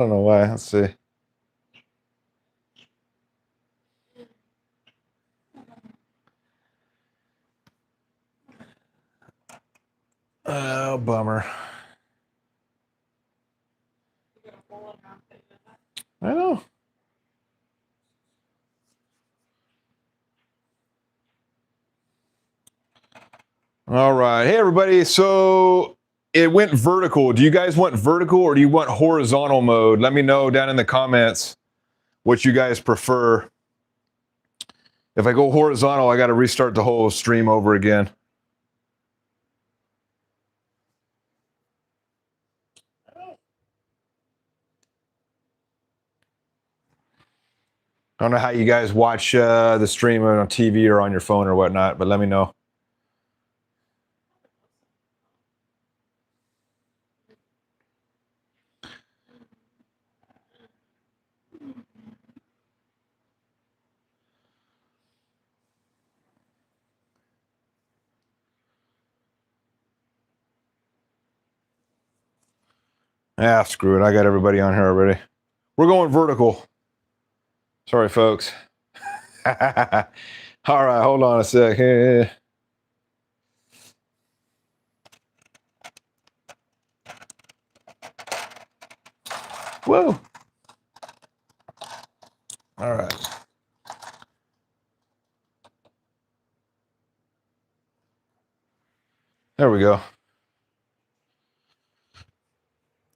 don't know why. Let's see. Oh, bummer. I know. All right. Hey, everybody. So it went vertical. Do you guys want vertical or do you want horizontal mode? Let me know down in the comments what you guys prefer. If I go horizontal, I got to restart the whole stream over again. I don't know how you guys watch the stream on TV or on your phone or whatnot, but let me know. Ah, screw it. I got everybody on here already. We're going vertical. Sorry, folks. All right, hold on a second. Whoa. All right. There we go.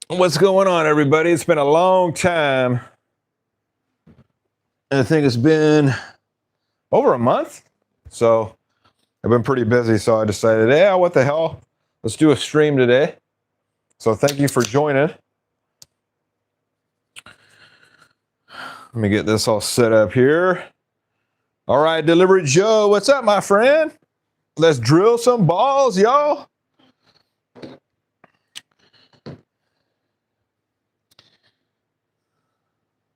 What's going on, everybody? It's been a long time. I think it's been over a month. So I've been pretty busy. So I decided, yeah, what the hell? Let's do a stream today. So thank you for joining. Let me get this all set up here. All right, Delivery Joe, what's up, my friend? Let's drill some balls, y'all.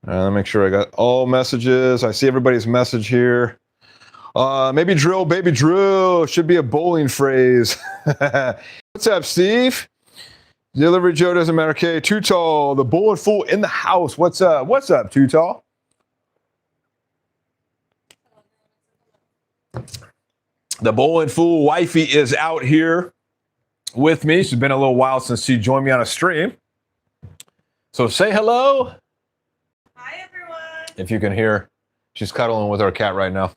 Let me make sure I got all messages. I see everybody's message here. Maybe drill, baby drill. Should be a bowling phrase. What's up, Steve? Delivery Joe doesn't matter. Okay, Too Tall, the bowling fool in the house. What's up? What's up, Too Tall? The bowling fool wifey is out here with me. She's been a little while since she joined me on a stream. So say hello. Hi, everyone. If you can hear, she's cuddling with our cat right now.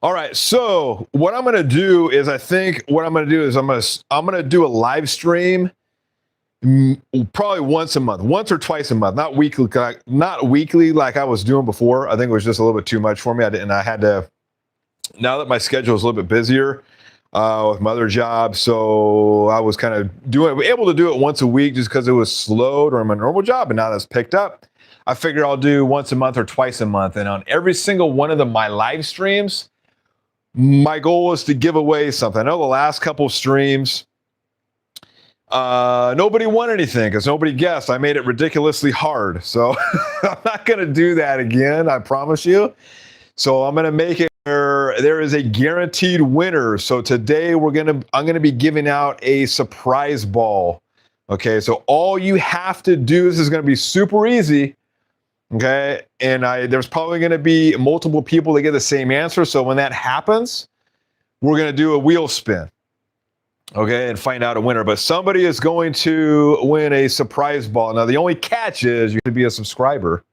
All right, so what I'm gonna do is I'm gonna do a live stream probably once a month, once or twice a month, not weekly like I was doing before. I think it was just a little bit too much for me. I had to, now that my schedule is a little bit busier with my other job, so I was kind of able to do it once a week just because it was slow during my normal job, and now that's picked up. I figured I'll do once a month or twice a month, and on every single one of my live streams, my goal was to give away something. I know the last couple streams, nobody won anything because nobody guessed. I made it ridiculously hard, so I'm not going to do that again. I promise you. So I'm going to make it where there is a guaranteed winner. So today I'm going to be giving out a surprise ball. Okay, so all you have to do, this is going to be super easy. Okay, and there's probably going to be multiple people that get the same answer. So when that happens, we're going to do a wheel spin. Okay, and find out a winner. But somebody is going to win a surprise ball. Now, the only catch is you have to be a subscriber,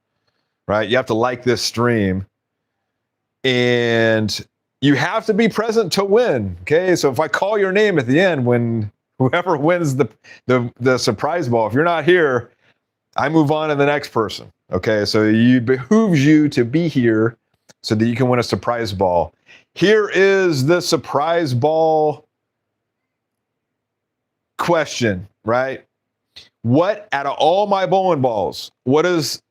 right? You have to like this stream. And you have to be present to win. Okay, so if I call your name at the end, when whoever wins the surprise ball, if you're not here, I move on to the next person. Okay, so it behooves you to be here so that you can win a surprise ball. Here is the surprise ball question, right? What, out of all my bowling balls, what is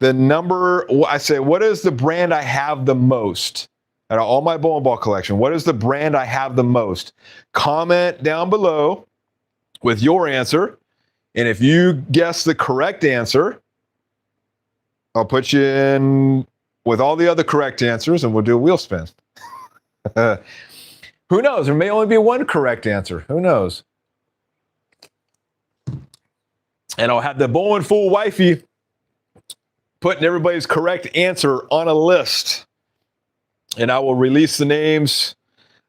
the number, what is the brand I have the most? Out of all my bowling ball collection, what is the brand I have the most? Comment down below with your answer. And if you guess the correct answer, I'll put you in with all the other correct answers and we'll do a wheel spin. Who knows? There may only be one correct answer. Who knows? And I'll have the Bowling Fool wifey putting everybody's correct answer on a list. And I will release the names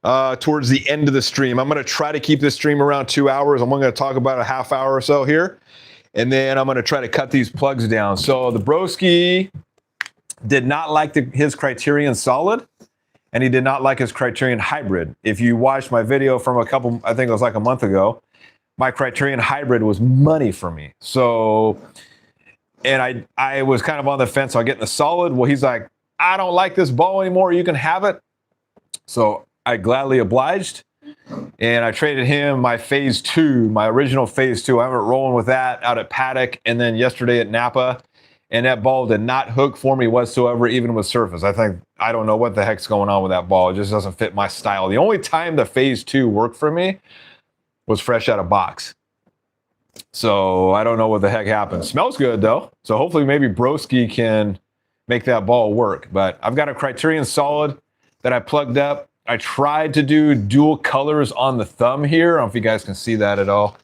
towards the end of the stream. I'm going to try to keep this stream around 2 hours. I'm only going to talk about a half hour or so here. And then I'm going to try to cut these plugs down. So the broski did not like his Criterion Solid, and he did not like his Criterion Hybrid. If you watched my video from I think it was like a month ago, my Criterion Hybrid was money for me. So, and I was kind of on the fence on getting the Solid. Well, he's like, I don't like this ball anymore. You can have it. So I gladly obliged. And I traded him my Phase 2, my original Phase 2. I went rolling with that out at Paddock and then yesterday at Napa. And that ball did not hook for me whatsoever, even with surface. I don't know what the heck's going on with that ball. It just doesn't fit my style. The only time the Phase 2 worked for me was fresh out of box. So I don't know what the heck happened. Smells good though. So hopefully maybe Broski can make that ball work. But I've got a Criterion Solid that I plugged up. I tried to do dual colors on the thumb here. I don't know if you guys can see that at all.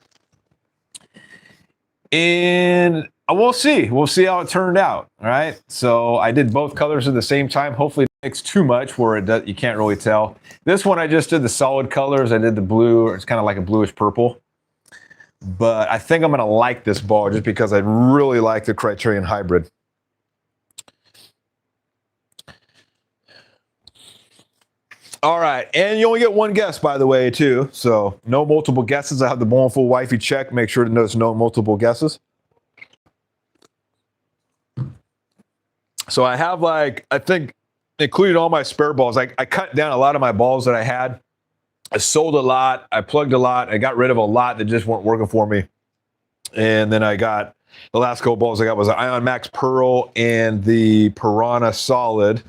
And we'll see. We'll see how it turned out. All right. So I did both colors at the same time. Hopefully it makes too much where you can't really tell. This one I just did the solid colors. I did the blue. It's kind of like a bluish purple. But I think I'm going to like this ball just because I really like the Criterion Hybrid. All right, and you only get one guess, by the way, too. So no multiple guesses. I have the Bowling Fool wifey check. Make sure to notice no multiple guesses. So I have I think, including all my spare balls. I cut down a lot of my balls that I had. I sold a lot. I plugged a lot. I got rid of a lot that just weren't working for me. And then I got the last couple balls I got was an Ion Max Pearl and the Piranha Solid.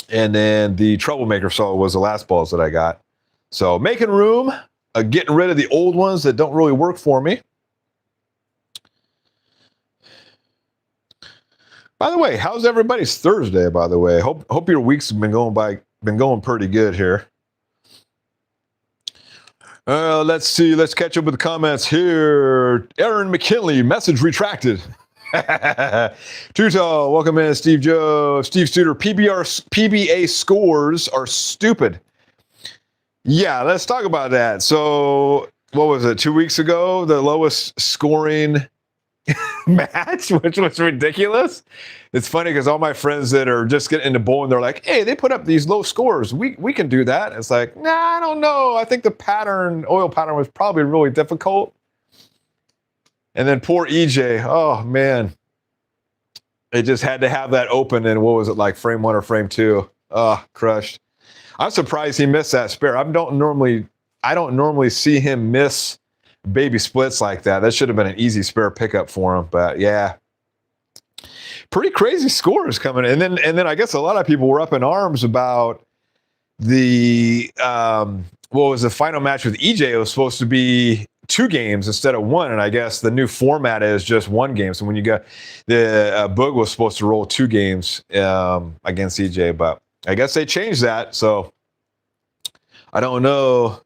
And then the Troublemaker Solid was the last balls that I got. So making room, getting rid of the old ones that don't really work for me. By the way, how's everybody's Thursday, by the way? Hope your week's been going pretty good here. Let's see. Let's catch up with the comments here. Aaron McKinley, message retracted. Tutal, welcome in. Steve Joe, Steve Studer, PBA scores are stupid. Yeah, let's talk about that. So, what was it? 2 weeks ago, the lowest scoring match, which was ridiculous. It's funny because all my friends that are just getting into bowling, they're like, hey, they put up these low scores. We can do that. It's like, nah, I don't know. I think the oil pattern was probably really difficult. And then poor EJ, oh man. It just had to have that open in, what was it, like frame 1 or frame 2? Oh, crushed. I'm surprised he missed that spare. I don't normally see him miss baby splits like that. That should have been an easy spare pickup for him. But yeah, pretty crazy scores coming in. And then I guess a lot of people were up in arms about the what was the final match with EJ. It was supposed to be 2 games instead of 1, and I guess the new format is just 1 game. So when you got the Boog was supposed to roll 2 games against EJ, but I guess they changed that. So I don't know.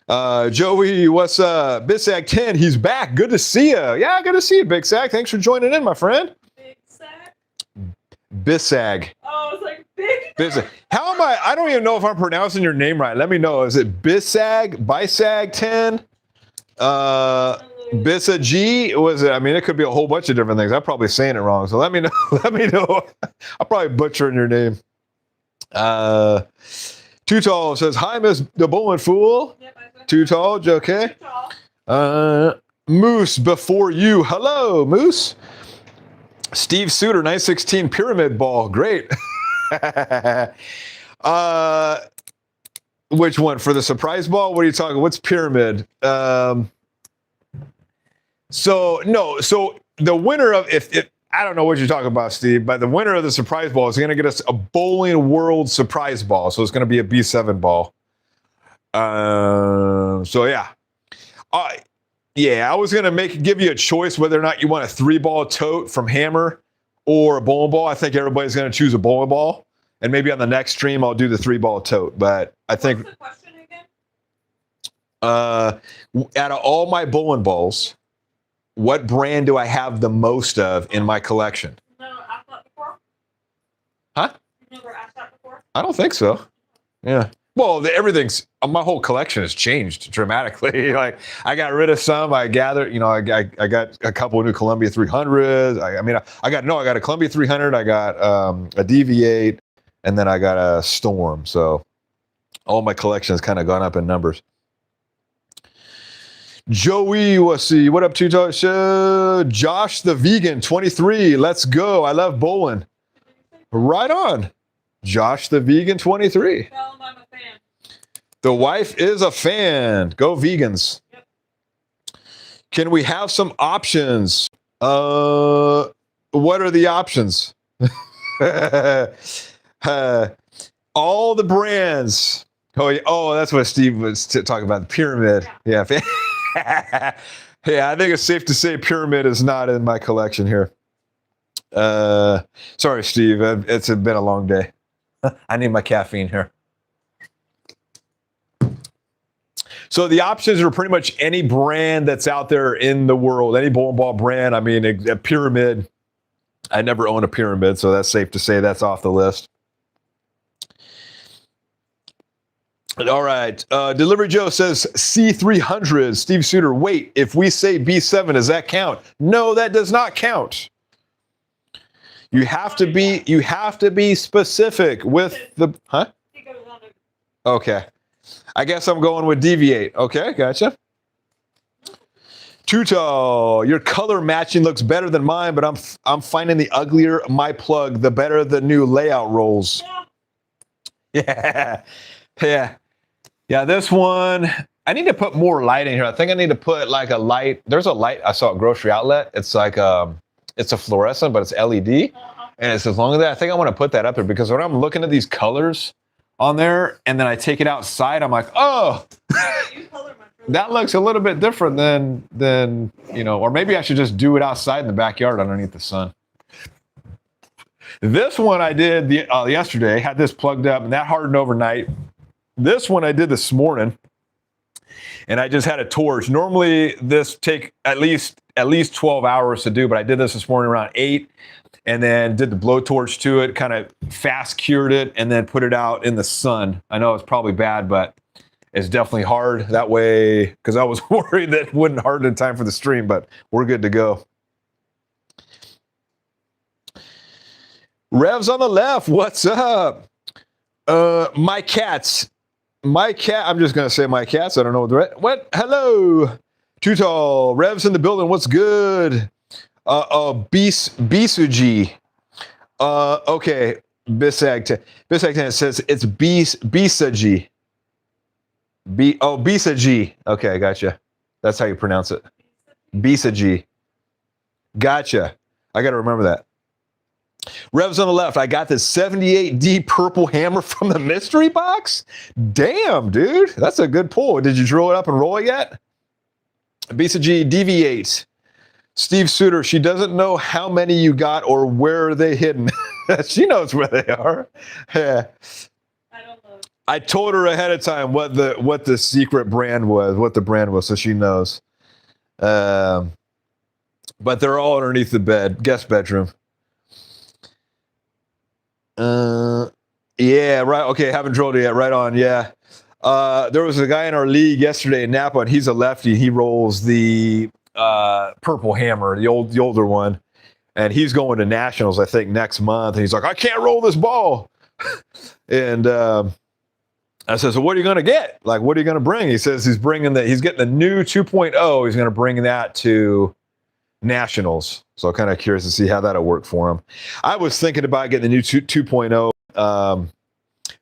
Joey, what's up? Bisag 10, he's back. Good to see you. Yeah, good to see you, Big Sag. Thanks for joining in, my friend. Big Sag? Bisag. Oh, it's like Big Bisag. How am I don't even know if I'm pronouncing your name right. Let me know. Is it Bisag, Bisag 10? Bisa G? Was it? I mean, it could be a whole bunch of different things. I'm probably saying it wrong. So let me know. Let me know. I'm probably butchering your name. Too Tall says, hi, Miss the Bowling Fool. Yep, Too Tall, okay. Too tall. Moose before you. Hello, Moose. Steve Suter, 916 pyramid ball. Great. Which one? For the surprise ball? What are you talking? What's pyramid? So the winner of if I don't know what you're talking about, Steve, but the winner of the surprise ball is going to get us a Bowling World surprise ball. So it's going to be a B7 ball. So yeah. I was going to give you a choice whether or not you want a 3-ball tote from Hammer or a bowling ball. I think everybody's going to choose a bowling ball. And maybe on the next stream, I'll do the 3-ball tote. But I think What's the question again? out of all my bowling balls, what brand do I have the most of in my collection? No, asked that before? Huh? You never asked that before? I don't think so. Yeah. Well, everything's my whole collection has changed dramatically. Like I got rid of some. I gathered, I got a couple of new Columbia 300s. I got a Columbia 300. I got a DV8, and then I got a Storm. So all my collection has kind of gone up in numbers. Joey, what up, Josh the Vegan 23. Let's go. I love bowling. Right on. Josh the Vegan 23. Tell him I'm a fan. The wife is a fan. Go vegans. Yep. Can we have some options? What are the options? All the brands. Oh, that's what Steve was talking about. The pyramid. Yeah. Yeah, I think it's safe to say pyramid is not in my collection here. Sorry, Steve. It's been a long day. I need my caffeine here. So the options are pretty much any brand that's out there in the world, any bowling ball brand. I mean, a pyramid. I never own a pyramid, so that's safe to say that's off the list. All right. Delivery Joe says C300. Steve Suter, wait, if we say B7, does that count? No, that does not count. You have to be specific with the Okay. I guess I'm going with deviate. Okay, gotcha. Tuto, your color matching looks better than mine, but I'm finding the uglier my plug, the better the new layout rolls. Yeah. Yeah, this one, I need to put more light in here. I think I need to put like a light. There's a light I saw at Grocery Outlet. It's like it's a fluorescent, but it's LED. And it's as long as that. I think I want to put that up there because when I'm looking at these colors on there and then I take it outside, I'm like, oh, that looks a little bit different than or maybe I should just do it outside in the backyard underneath the sun. This one I did yesterday, had this plugged up and that hardened overnight. This one I did this morning and I just had a torch. Normally this take at least 12 hours to do, but I did this morning around 8 and then did the blowtorch to it, kind of fast cured it and then put it out in the sun. I know it's probably bad, but it's definitely hard that way because I was worried that it wouldn't harden in time for the stream, but we're good to go. Revs on the left, what's up? My cat, I'm just going to say my cats. I don't know what. Hello. Too tall. Revs in the building. What's good? Bisuji. Okay. Bisag says it's Bisaji. Bisaji. Okay, I gotcha. That's how you pronounce it. Bisaji. Gotcha. I got to remember that. Revs on the left. I got this 78D purple hammer from the mystery box. Damn, dude. That's a good pull. Did you drill it up and roll it yet? BCG DV8. Steve Suter. She doesn't know how many you got or where they're hidden. She knows where they are. Yeah. I don't know. I told her ahead of time what the secret brand was, what the brand was, so she knows. But they're all underneath the bed, guest bedroom. Yeah, right. Okay, haven't drilled it yet. Right on. Yeah. There was a guy in our league yesterday in Napa, and he's a lefty. He rolls the purple hammer, the older one, and he's going to nationals, I think, next month. And he's like, I can't roll this ball. And I said, so what are you going to get? Like, what are you going to bring? He says he's getting the new 2.0. He's going to bring that to nationals. So I'm kind of curious to see how that'll work for him. I was thinking about getting the new 2.0.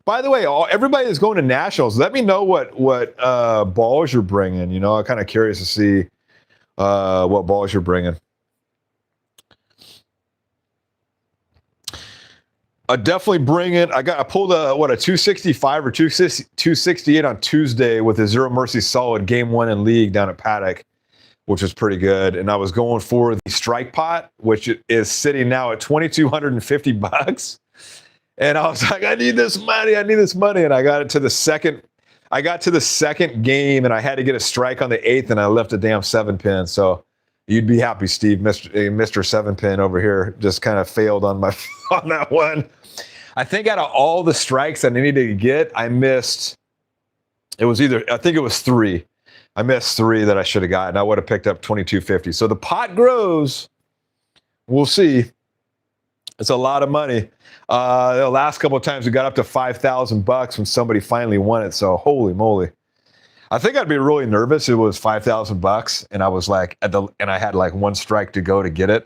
By the way, everybody is going to nationals. Let me know what balls you're bringing. I'm kind of curious to see what balls you're bringing. Definitely bring it. I pulled a 265 or 268 on Tuesday with a Zero Mercy Solid Game 1 in League down at Paddock, which was pretty good. And I was going for the strike pot, which is sitting now at $2,250. And I was like, I need this money. And I got to the second game and I had to get a strike on the 8th and I left a damn 7-pin. So You'd be happy, Steve. Mr. 7-pin over here just kind of failed on my on that one. I think out of all the strikes I needed to get, I missed. I think it was 3. I missed 3 that I should have gotten. I would have picked up 2250. So the pot grows. We'll see. It's a lot of money. The last couple of times we got up to $5,000 when somebody finally won it. So holy moly. I think I'd be really nervous. It was $5,000 and I was like, and I had like 1 strike to go to get it.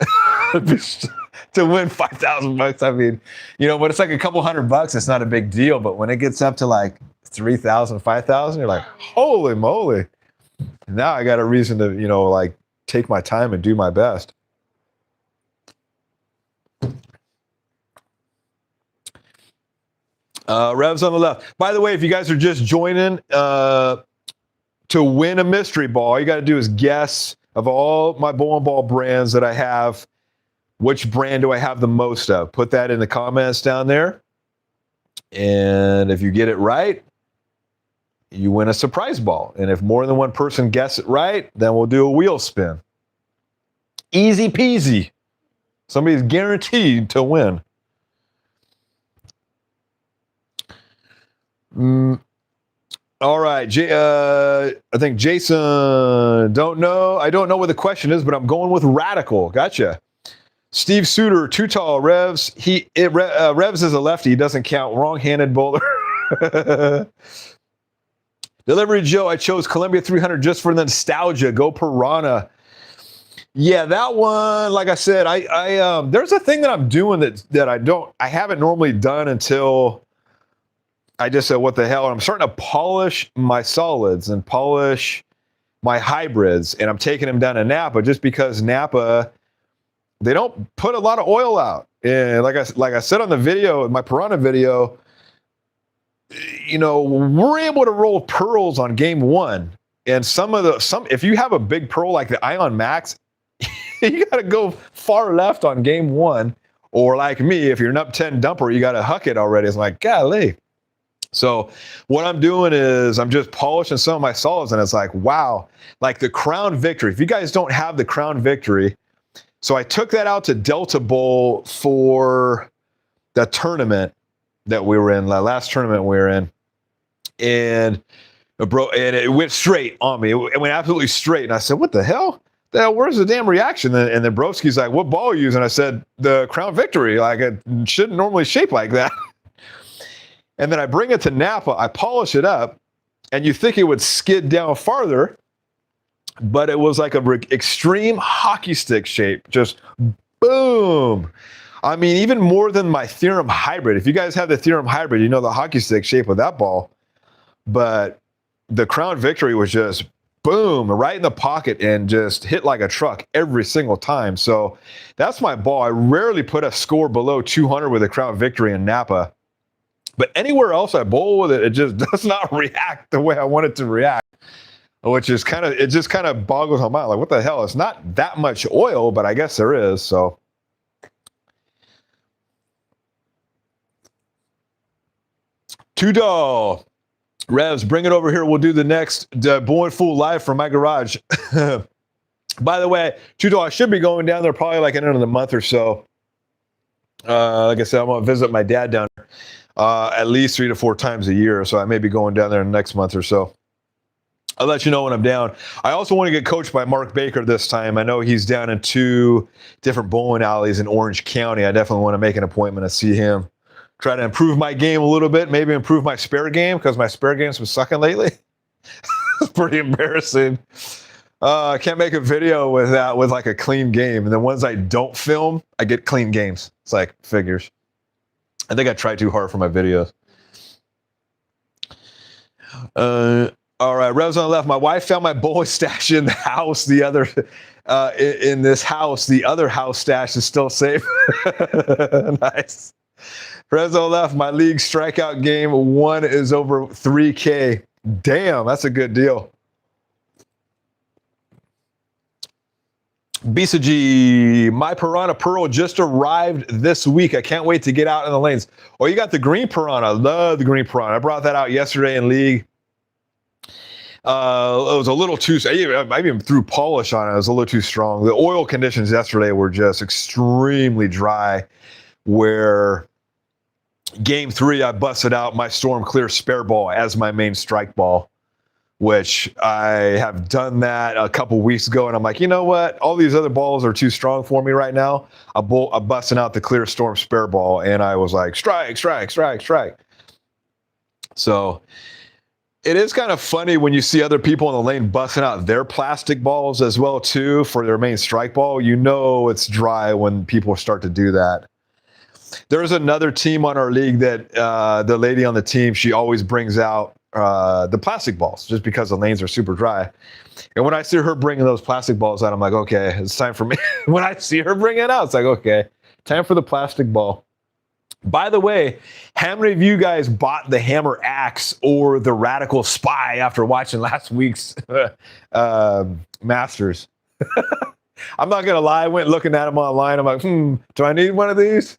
To win $5,000. I mean, but it's like a couple $100. It's not a big deal. But when it gets up to like 3,000, 5,000, you're like, holy moly. Now I got a reason to, like take my time and do my best. Revs on the left. By the way, if you guys are just joining, to win a mystery ball, all you got to do is guess of all my bowling ball brands that I have, which brand do I have the most of? Put that in the comments down there. And if you get it right, you win a surprise ball. And if more than one person guess it right, then we'll do a wheel spin. Easy peasy. Somebody's guaranteed to win. All right, I think Jason, don't know. I don't know what the question is, but I'm going with Radical. Gotcha. Steve Suter, too tall. Revs. Revs is a lefty. He doesn't count. Wrong-handed bowler. Delivery Joe, I chose Columbia 300 just for the nostalgia. Go Piranha. Yeah, that one, like I said, I there's a thing that I'm doing that I haven't normally done until I just said, what the hell? And I'm starting to polish my solids and polish my hybrids, and I'm taking them down to Napa just because Napa, they don't put a lot of oil out. And like I said on the video, my Piranha video, we're able to roll pearls on game 1. And if you have a big pearl like the Ion Max, you got to go far left on game 1. Or like me, if you're an up 10 dumper, you got to huck it already. It's like, golly. So what I'm doing is I'm just polishing some of my solids, and it's like, wow, like the Crown Victory. If you guys don't have the Crown Victory, so I took that out to Delta Bowl for the tournament that we were in, the last tournament we were in, and it went straight on me. It went absolutely straight, and I said, what the hell? Where's the damn reaction? And then Broski's like, what ball are you using? I said, the Crown Victory. Like, it shouldn't normally shape like that. And then I bring it to Napa, I polish it up, and you think it would skid down farther, but it was like an extreme hockey stick shape, just boom. I mean, even more than my Theorem Hybrid. If you guys have the Theorem Hybrid, you know the hockey stick shape of that ball. But the Crown Victory was just boom, right in the pocket and just hit like a truck every single time. So that's my ball. I rarely put a score below 200 with a Crown Victory in Napa. But anywhere else I bowl with it, it just does not react the way I want it to react, which is it just kind of boggles my mind. Like, what the hell? It's not that much oil, but I guess there is. So, Too dull. Revs, bring it over here. We'll do the next Bowling Fool live from my garage. By the way, Too dull, I should be going down there probably like in another month or so. Like I said, I'm going to visit my dad down there. At least 3 to 4 times a year. So I may be going down there next month or so. I'll let you know when I'm down. I also want to get coached by Mark Baker this time. I know he's down in 2 different bowling alleys in Orange County. I definitely want to make an appointment to see him. Try to improve my game a little bit. Maybe improve my spare game because my spare game's been sucking lately. It's pretty embarrassing. I can't make a video with like a clean game. And the ones I don't film, I get clean games. It's like figures. I think I tried too hard for my videos. All right, Revs on the left. My wife found my bowling stash in the house. In this house, the other house stash is still safe. Nice. Revs on the left. My league strikeout game 1 is over 3K. Damn, that's a good deal. Bisaji, my Piranha Pearl just arrived this week. I can't wait to get out in the lanes. Oh, you got the green Piranha. I love the green Piranha. I brought that out yesterday in League. It was a little too. I even threw polish on it. It was a little too strong. The oil conditions yesterday were just extremely dry. Where game 3, I busted out my Storm Clear spare ball as my main strike ball, which I have done that a couple weeks ago, and I'm like, you know what? All these other balls are too strong for me right now. I'm busting out the Clear Storm spare ball, and I was like, strike, strike, strike, strike. So it is kind of funny when you see other people in the lane busting out their plastic balls as well too for their main strike ball. You know it's dry when people start to do that. There's another team on our league that the lady on the team, she always brings out the plastic balls just because the lanes are super dry. And when I see her bringing those plastic balls out, I'm like, okay, it's time for me. When I see her bring it out, it's like, okay, time for the plastic ball. By the way, how many of you guys bought the Hammer Axe or the Radical Spy after watching last week's Masters? I'm not going to lie. I went looking at them online. I'm like, do I need one of these?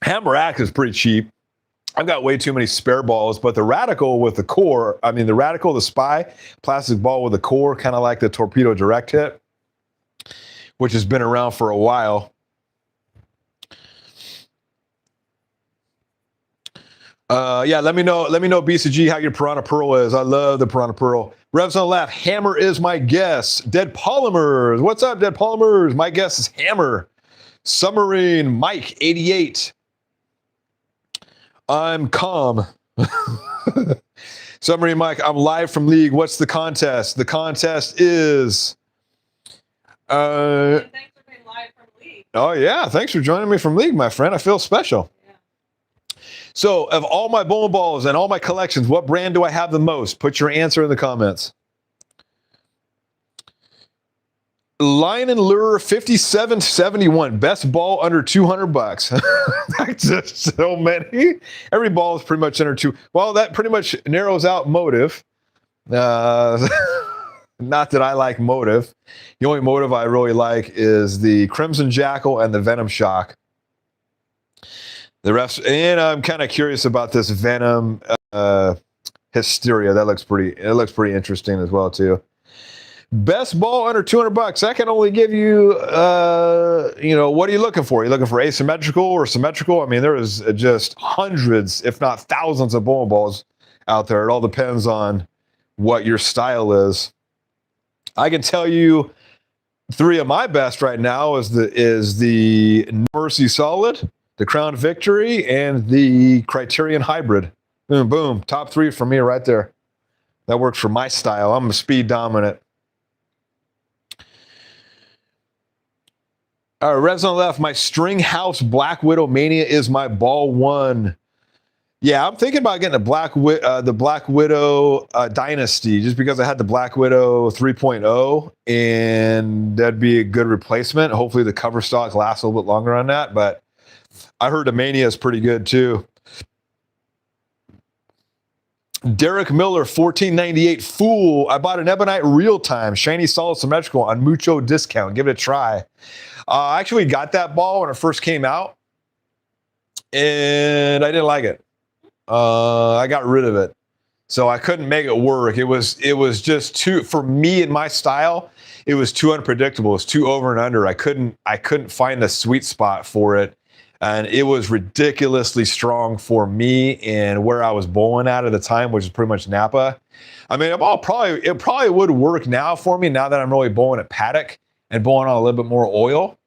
Hammer Axe is pretty cheap. I've got way too many spare balls, but the Radical with the core, the Radical, the Spy, plastic ball with a core, kind of like the Torpedo Direct Hit, which has been around for a while. Let me know, BCG, how your Piranha Pearl is. I love the Piranha Pearl. Revs on the left, Hammer is my guess. Dead Polymers, what's up, Dead Polymers? My guess is Hammer. Submarine Mike 88. I'm calm. Submarine Mike, I'm live from League. What's the contest? The contest is Thanks for being live from League. Oh yeah, thanks for joining me from League, my friend. I feel special. Yeah. So, of all my bowling balls and all my collections, what brand do I have the most? Put your answer in the comments. Line and Lure 5771, best ball under $200. That's just so many. Every ball is pretty much under two. Well, that pretty much narrows out Motive. Not that I like Motive. The only Motive I really like is the Crimson Jackal and the Venom Shock. The rest, and I'm kind of curious about this Venom Hysteria. That looks pretty. It looks pretty interesting as well too. Best ball under $200. I can only give you, what are you looking for? Are you looking for asymmetrical or symmetrical? I mean, there is just hundreds, if not thousands, of bowling balls out there. It all depends on what your style is. I can tell you 3 of my best right now is the Mercy Solid, the Crown Victory, and the Criterion Hybrid. Boom, boom. Top 3 for me right there. That works for my style. I'm a speed dominant. All right, Revs on the left. My String House Black Widow Mania is my ball 1. Yeah, I'm thinking about getting the Black Widow Dynasty just because I had the Black Widow 3.0, and that'd be a good replacement. Hopefully the cover stock lasts a little bit longer on that, but I heard the Mania is pretty good too. Derek Miller, 1498 Fool. I bought an Ebonite Real Time Shiny Solid Symmetrical on Mucho discount. Give it a try. I actually got that ball when it first came out, and I didn't like it. I got rid of it, so I couldn't make it work. It was just too, for me and my style, it was too unpredictable. It was too over and under. I couldn't find the sweet spot for it, and it was ridiculously strong for me and where I was bowling at the time, which is pretty much Napa. I mean, it probably would work now for me now that I'm really bowling at paddock and bowling on a little bit more oil.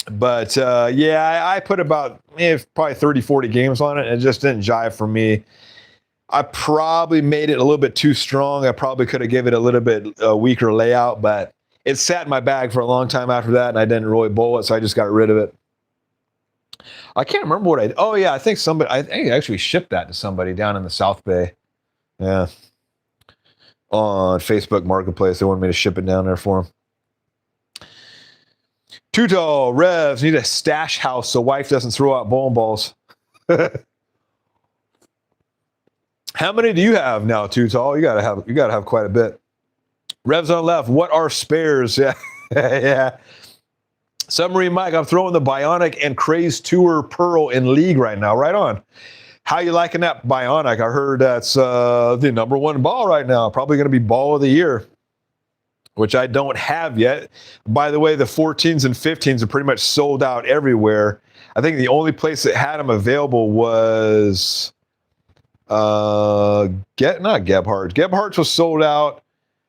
But I put about probably 30, 40 games on it, and it just didn't jive for me. I probably made it a little bit too strong. I probably could have given it a little bit weaker layout, but it sat in my bag for a long time after that, and I didn't really bowl it, so I just got rid of it. I can't remember what I did. Oh, yeah, I think I actually shipped that to somebody down in the South Bay. Yeah. On Facebook Marketplace. They wanted me to ship it down there for them. Too tall, Revs, need a stash house so wife doesn't throw out bowling balls. How many do you have now, Too Tall? You gotta have quite a bit. Revs on the left, what are spares? Yeah. Yeah. Submarine Mike, I'm throwing the Bionic and Craze Tour Pearl in League right now. Right on. How you liking that Bionic? I heard that's the #1 ball right now. Probably going to be ball of the year, which I don't have yet. By the way, the 14s and 15s are pretty much sold out everywhere. I think the only place that had them available was not Gebhardt's. Gebhardt's was sold out.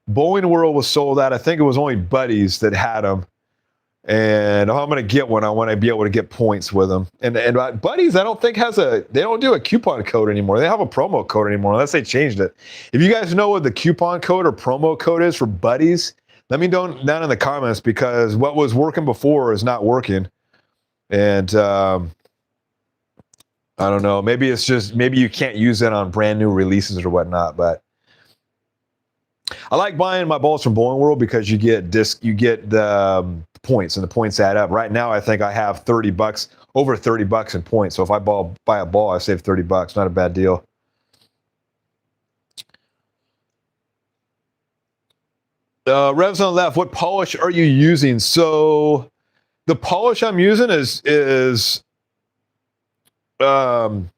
Bowling World was sold out. I think it was only Buddies that had them. And if I'm going to get one, I want to be able to get points with them. And Buddies, I don't think they don't do a coupon code anymore. They have a promo code anymore unless they changed it. If you guys know what the coupon code or promo code is for Buddies, let me know down in the comments, because what was working before is not working. And I don't know. Maybe you can't use it on brand new releases or whatnot, but I like buying my balls from Bowling World because you get the points, and the points add up. Right now, I think I have $30, over $30 in points. So if I buy a ball, I save $30. Not a bad deal. Revs on the left, what polish are you using? So the polish I'm using is turtle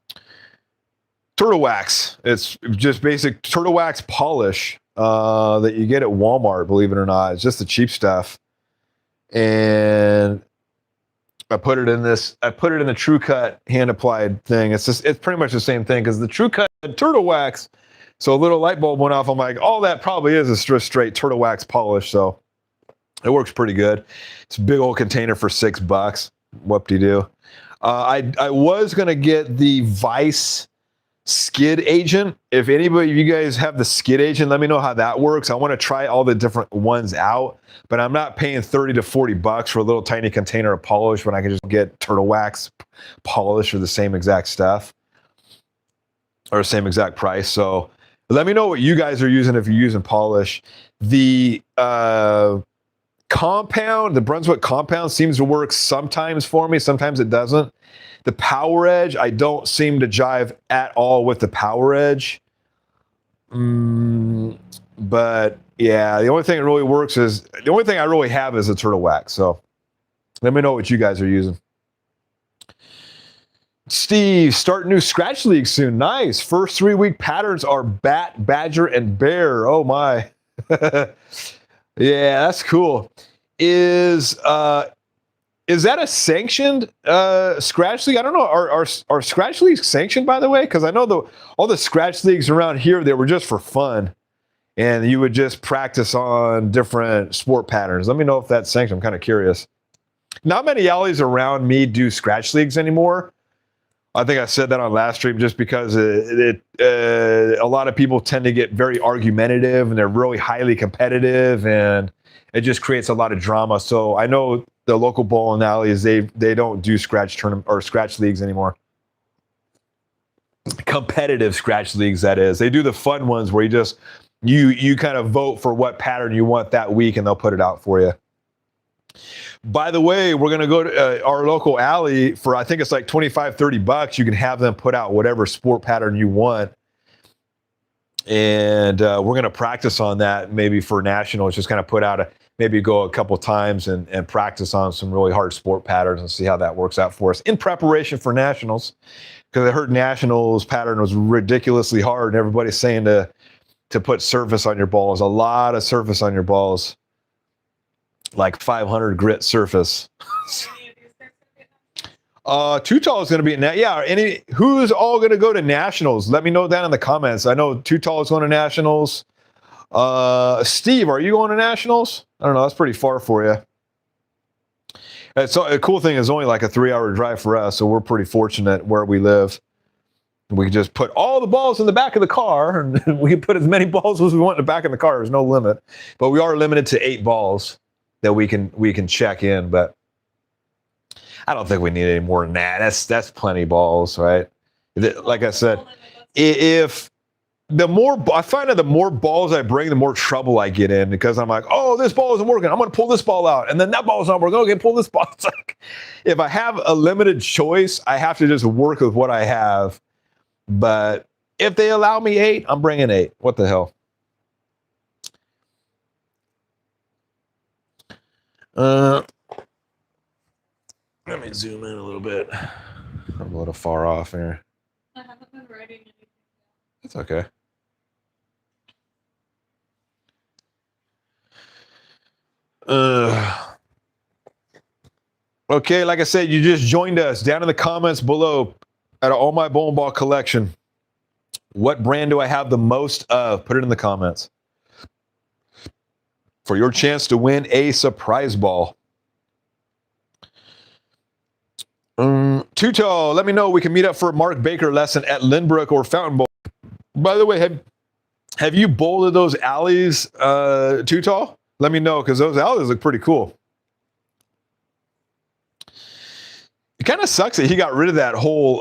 wax. It's just basic turtle wax polish that you get at Walmart, believe it or not. It's just the cheap stuff. And I put it in the True Cut hand applied thing. It's pretty much the same thing, because the True Cut had turtle wax. So a little light bulb went off. I'm like, all that probably is straight turtle wax polish. So it works pretty good. It's a big old container for $6. Whoop-de-doo. I was going to get the Vice skid agent. If anybody of you guys have the skid agent, let me know how that works. I want to try all the different ones out, but I'm not paying $30 to $40 for a little tiny container of polish when I can just get turtle wax polish for the same exact stuff or same exact price. So let me know what you guys are using if you're using polish. The compound, the Brunswick compound, seems to work sometimes for me, sometimes it doesn't. The Power Edge, I don't seem to jive at all with the Power Edge. But yeah, the only thing that really works is, the only thing I really have is a turtle wax. So let me know what you guys are using. Steve, start new scratch league soon. Nice. First 3-week patterns are bat, badger, and bear. Oh my. Yeah, that's cool. Is that a sanctioned scratch league? I don't know. Are scratch leagues sanctioned, by the way? Because I know all the scratch leagues around here, they were just for fun, and you would just practice on different sport patterns. Let me know if that's sanctioned. I'm kind of curious. Not many alleys around me do scratch leagues anymore. I think I said that on last stream, just because a lot of people tend to get very argumentative, and they're really highly competitive, and it just creates a lot of drama. So I know the local bowling alleys, they don't do scratch tournament or scratch leagues anymore. Competitive scratch leagues, that is. They do the fun ones where you kind of vote for what pattern you want that week, and they'll put it out for you. By the way, we're going to go to our local alley for, I think it's like $25, $30. You can have them put out whatever sport pattern you want. And we're going to practice on that maybe for nationals, just kind of put out maybe go a couple times and practice on some really hard sport patterns and see how that works out for us in preparation for nationals. Because I heard nationals pattern was ridiculously hard, and everybody's saying to put surface on your balls, a lot of surface on your balls, like 500 grit surface. Too Tall is going to be in that. Yeah. Who's all going to go to nationals? Let me know down in the comments. I know Too Tall is going to nationals. Steve, are you going to nationals? I don't know. That's pretty far for you. So a cool thing is only like a 3-hour drive for us, so we're pretty fortunate where we live. We can just put all the balls in the back of the car, and we can put as many balls as we want in the back of the car. There's no limit, but we are limited to 8 balls that we can check in. But I don't think we need any more than that. That's plenty balls, right? Like I said, if I find that the more balls I bring, the more trouble I get in, because I'm like, oh, this ball isn't working. I'm going to pull this ball out. And then that ball's not working. Okay, pull this ball. It's like, if I have a limited choice, I have to just work with what I have. But if they allow me 8, I'm bringing 8. What the hell? Let me zoom in a little bit. I'm a little far off here. That's okay. Okay, like I said, you just joined us. Down in the comments below, out of all my bowling ball collection, what brand do I have the most of? Put it in the comments for your chance to win a surprise ball. Tuto, let me know. We can meet up for a Mark Baker lesson at Lynbrook or Fountain Bowl. By the way, have you bowled those alleys, Tuto? Let me know, because those alleys look pretty cool. It kind of sucks that he got rid of that whole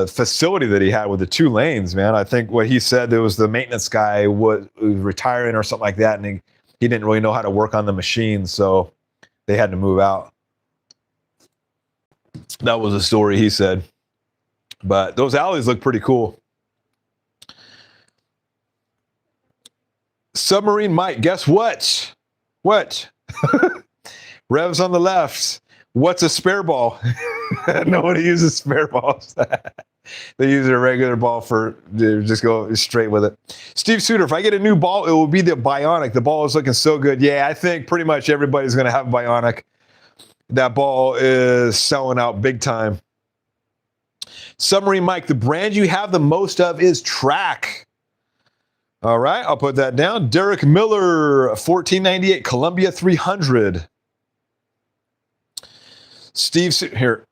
facility that he had with the 2 lanes, man. I think what he said, there was the maintenance guy was retiring or something like that, and he didn't really know how to work on the machine, so they had to move out. That was a story he said. But those alleys look pretty cool. Submarine Mike, guess what? What? Revs on the left. What's a spare ball? Nobody uses spare balls. They use a regular ball just go straight with it. Steve Suter, if I get a new ball, it will be the Bionic. The ball is looking so good. Yeah, I think pretty much everybody's going to have Bionic. That ball is selling out big time. Submarine Mike, the brand you have the most of is Track. All right, I'll put that down. Derek Miller, 1498 Columbia 300. Steve, here.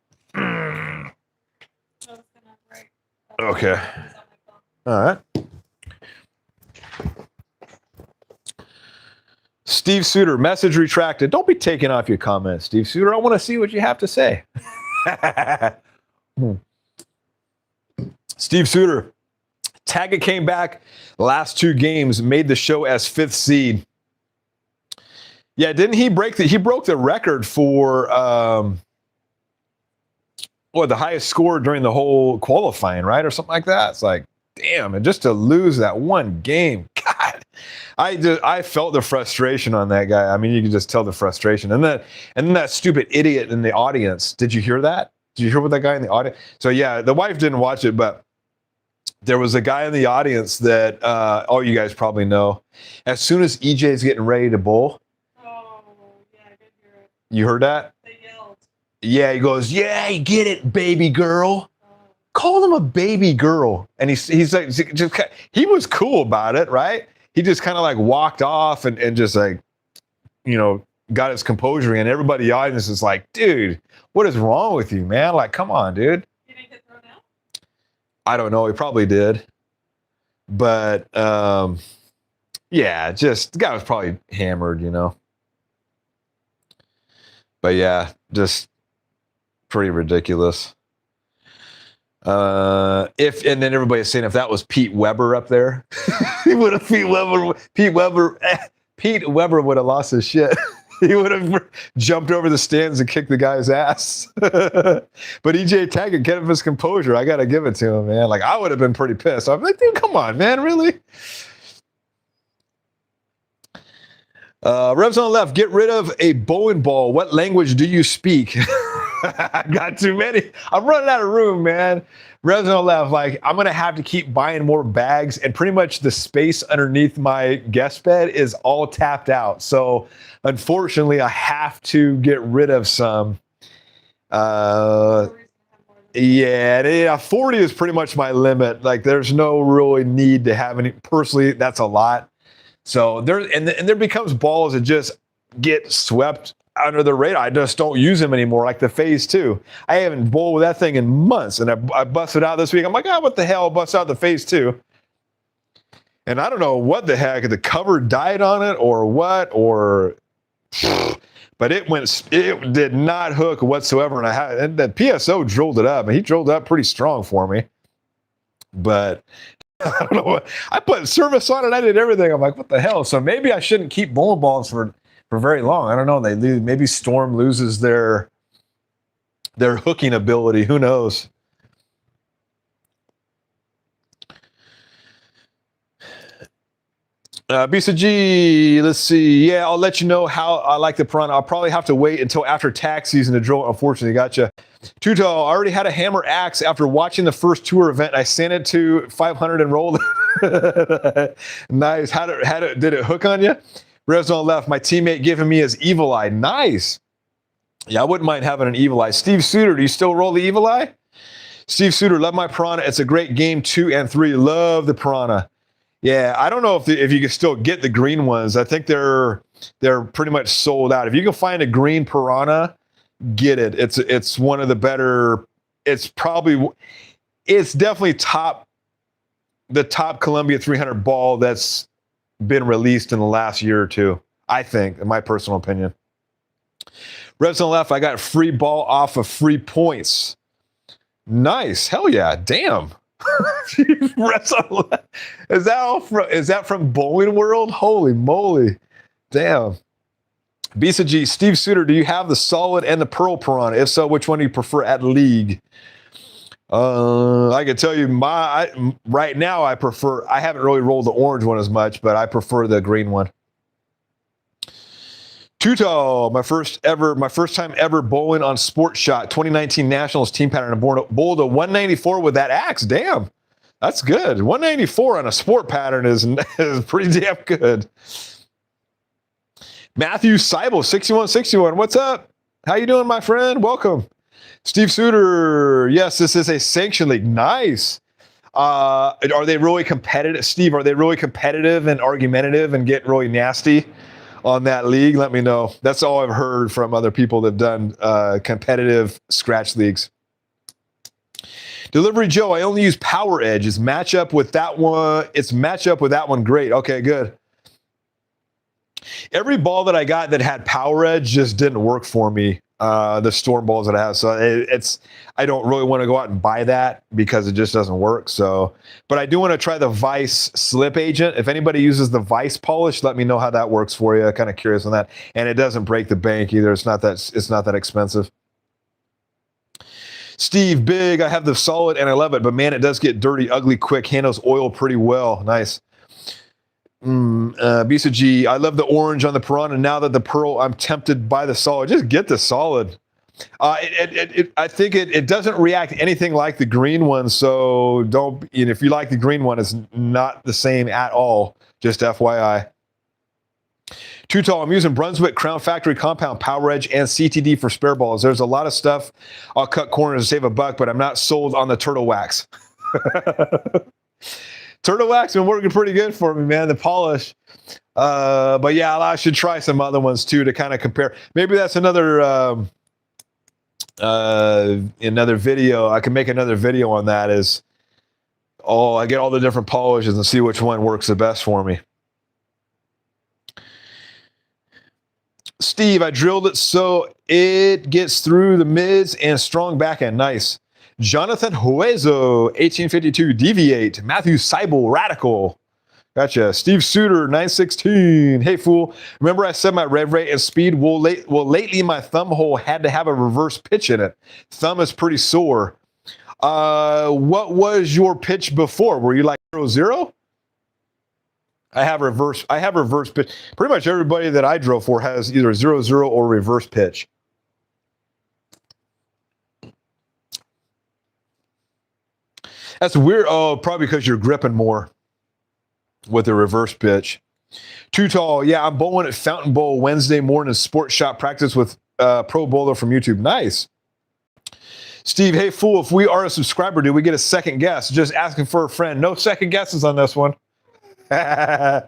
Okay. All right. Steve Suter, message retracted. Don't be taking off your comments, Steve Suter. I want to see what you have to say. Steve Suter, Taggett came back last 2 games, made the show as 5th seed. Yeah, didn't he he broke the record for the highest score during the whole qualifying, right? Or something like that. It's like, damn, and just to lose that one game, God. I felt the frustration on that guy. I mean, you can just tell the frustration. And then that stupid idiot in the audience. Did you hear that? Did you hear what that guy in the audience? So yeah, the wife didn't watch it, but there was a guy in the audience that you guys probably know. As soon as EJ's getting ready to bowl. Oh, yeah, I did hear it. You heard that? They yelled. Yeah, he goes, yeah, get it, baby girl. Call him a baby girl. And he's like, he was cool about it, right? He just kind of like walked off and just like, got his composure. And everybody in the audience is like, dude, what is wrong with you, man? Like, come on, dude. You didn't get thrown out? I don't know. He probably did. But, yeah, the guy was probably hammered, But yeah, just pretty ridiculous. And then everybody's saying if that was Pete Weber up there, he would have Pete Weber would have lost his shit. He would have jumped over the stands and kicked the guy's ass. But EJ Taggart kept his composure. I got to give it to him, man. Like, I would have been pretty pissed. I'm like, dude, come on, man, really? Revs on the left, get rid of a bowling ball. What language do you speak? I got too many. I'm running out of room, man. Revs on the left, like, I'm going to have to keep buying more bags, and pretty much the space underneath my guest bed is all tapped out. So, unfortunately, I have to get rid of some. Yeah, 40 is pretty much my limit. Like, there's no really need to have any. Personally, that's a lot. So there becomes balls that just get swept under the radar. I just don't use them anymore, like the Phase 2. I haven't bowled with that thing in months, and I busted out this week. I'm like, what the hell? Bust out the Phase 2. And I don't know what the heck, the cover died on it or what, but it did not hook whatsoever. And the PSO drilled it up, and he drilled it up pretty strong for me. But I don't know what, I put service on it. I did everything. I'm like, what the hell? So maybe I shouldn't keep bowling balls for very long. I don't know. Maybe Storm loses their hooking ability. Who knows? BCG, let's see. Yeah, I'll let you know how I like the piranha. I'll probably have to wait until after tax season to drill. Unfortunately, gotcha. Tuto, I already had a hammer axe after watching the first tour event. I sent it to 500 and rolled it. Nice. Did it hook on you? Rezon left. My teammate giving me his evil eye. Nice. Yeah, I wouldn't mind having an evil eye. Steve Suter, do you still roll the evil eye? Steve Suter, love my piranha. It's a great game 2 and 3. Love the piranha. Yeah, I don't know if you can still get the green ones. I think they're pretty much sold out. If you can find a green piranha, get it. It's one of the better. It's definitely the top Columbia 300 ball that's been released in the last year or two. I think, in my personal opinion. Revs on the left. I got free ball off of free points. Nice, hell yeah, damn. Is that from Bowling World? Holy moly. Damn. BCG, Steve Suter, do you have the solid and the pearl piranha? If so, which one do you prefer at league? I can tell you right now I haven't really rolled the orange one as much, but I prefer the green one. Tuto, my first time ever bowling on Sport Shot, 2019 Nationals team pattern. I bowled a 194 with that axe. Damn, that's good. 194 on a sport pattern is pretty damn good. Matthew Seibel, 6161. What's up? How you doing, my friend? Welcome. Steve Suter, yes, this is a sanction league. Nice. Are they really competitive? Steve, are they really competitive and argumentative and get really nasty on that league? Let me know. That's all I've heard from other people that have done competitive scratch leagues. Delivery Joe, I only use Power Edge. It's matchup with that one great. Okay, good. Every ball that I got that had Power Edge just didn't work for me. The storm balls that I have. So I don't really want to go out and buy that because it just doesn't work. So, but I do want to try the Vice Slip Agent. If anybody uses the Vice polish, let me know how that works for you. Kind of curious on that. And it doesn't break the bank either. It's not that expensive. Steve, big. I have the solid and I love it, but man, it does get dirty, ugly, quick. Handles oil pretty well. Nice. BCG, I love the orange on the piranha. Now that the pearl, I'm tempted by the solid. Just get the solid. I think it doesn't react anything like the green one. So don't, if you like the green one, it's not the same at all. Just FYI. Too tall. I'm using Brunswick Crown Factory Compound, Power Edge, and CTD for spare balls. There's a lot of stuff. I'll cut corners to save a buck, but I'm not sold on the turtle wax. Turtle wax been working pretty good for me, man. The polish. But yeah, I should try some other ones too to kind of compare. Maybe that's another video. I can make another video on that. I get all the different polishes and see which one works the best for me. Steve, I drilled it so it gets through the mids and strong backhand. Nice. Jonathan Huezo, 1852, Deviate. Matthew Seibel, Radical. Gotcha. Steve Suter, 916. Hey, fool. Remember I said my rev rate and speed? Well, lately my thumb hole had to have a reverse pitch in it. Thumb is pretty sore. What was your pitch before? Were you like 0-0? I have reverse pitch. Pretty much everybody that I drove for has either 0-0 or reverse pitch. That's weird. Oh, probably because you're gripping more with the reverse pitch. Too tall. Yeah, I'm bowling at Fountain Bowl Wednesday morning sports shop practice with Pro Bowler from YouTube. Nice. Steve, hey, fool, if we are a subscriber, do we get a second guess? Just asking for a friend. No second guesses on this one. Yeah.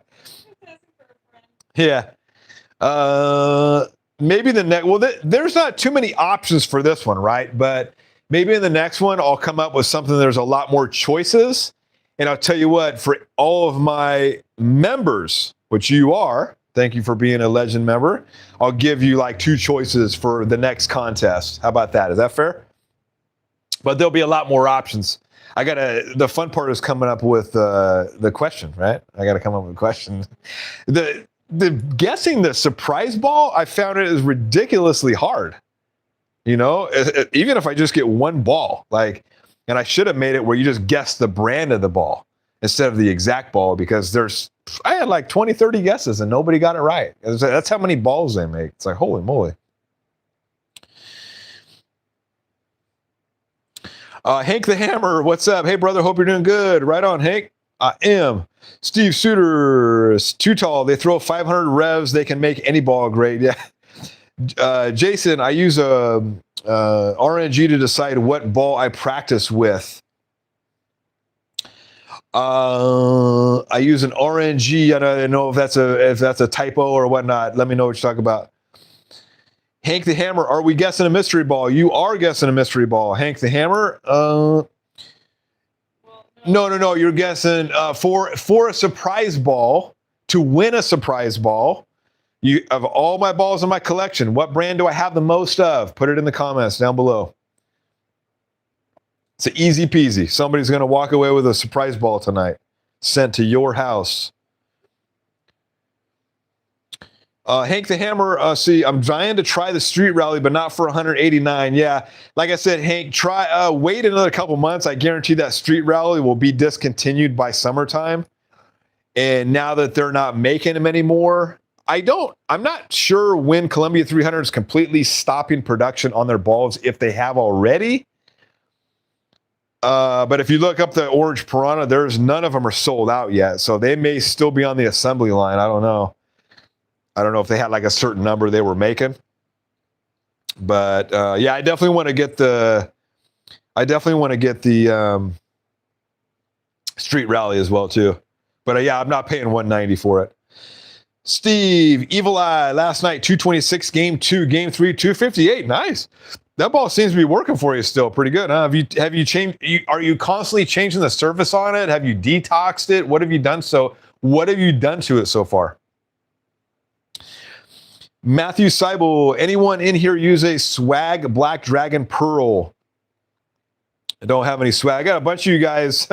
Maybe the next. Well, there's not too many options for this one, right? But maybe in the next one, I'll come up with something. There's a lot more choices. And I'll tell you what, for all of my members, which you are, thank you for being a legend member, I'll give you like 2 choices for the next contest. How about that? Is that fair? But there'll be a lot more options. The fun part is coming up with the question, right? I got to come up with a question. The guessing the surprise ball, I found it is ridiculously hard. Even if I just get one ball, and I should have made it where you just guess the brand of the ball. instead of the exact ball, because I had like 20, 30 guesses and nobody got it right. That's how many balls they make. It's like, holy moly. Hank the Hammer, what's up? Hey, brother, hope you're doing good. Right on, Hank. I am. Steve Suter is too tall. They throw 500 revs. They can make any ball great. Yeah. Jason, I use a RNG to decide what ball I practice with. I use an RNG. I don't know if that's a typo or whatnot. Let me know what you're talking about. Hank the Hammer, are we guessing a mystery ball? You are guessing a mystery ball. Hank the Hammer. No. You're guessing for a surprise ball, to win a surprise ball. You of all my balls in my collection, what brand do I have the most of? Put it in the comments down below. It's easy peasy. Somebody's going to walk away with a surprise ball tonight, sent to your house. Hank the Hammer, see, I'm trying to try the street rally, but not for 189. Yeah, like I said, Hank, wait another couple months. I guarantee that street rally will be discontinued by summertime. And now that they're not making them anymore, I'm not sure when Columbia 300 is completely stopping production on their balls, if they have already. But if you look up the orange Piranha, none of them are sold out yet. So they may still be on the assembly line. I don't know. I don't know if they had like a certain number they were making, but yeah, I definitely want to get the street rally as well too. But yeah, I'm not paying 190 for it. Steve, Evil Eye, last night 226, game 2, game 3, 258. Nice. That ball seems to be working for you still pretty good, huh? Have you changed? Are you constantly changing the surface on it? Have you detoxed it? What have you done to it so far? Matthew Seibel, anyone in here use a swag Black Dragon Pearl? I don't have any swag. I got a bunch of you guys.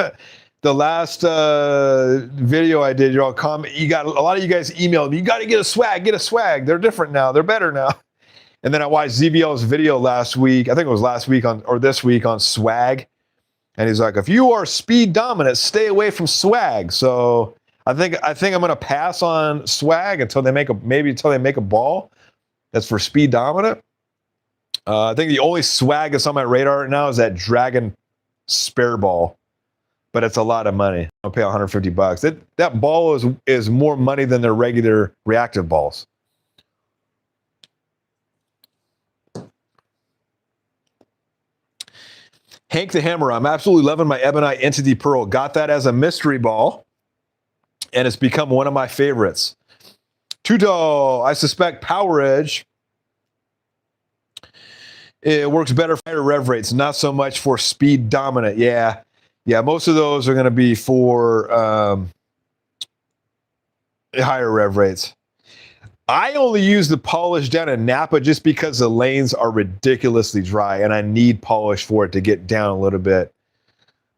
The last video I did, you're all comment. You got a lot of you guys emailed me. You got to get a swag. They're different now. They're better now. And then I watched ZBL's video last week. I think it was last week this week on swag. And he's like, if you are speed dominant, stay away from swag. So I think I'm gonna pass on swag until they make a ball that's for speed dominant. I think the only swag that's on my radar right now is that Dragon spare ball, but it's a lot of money. I'll pay $150. That ball is more money than their regular reactive balls. Hank the Hammer, I'm absolutely loving my Ebonite Entity Pearl. Got that as a mystery ball, and it's become one of my favorites. Tuto, I suspect Power Edge. It works better for higher rev rates, not so much for speed dominant. Yeah, most of those are going to be for higher rev rates. I only use the polish down in Napa just because the lanes are ridiculously dry, and I need polish for it to get down a little bit.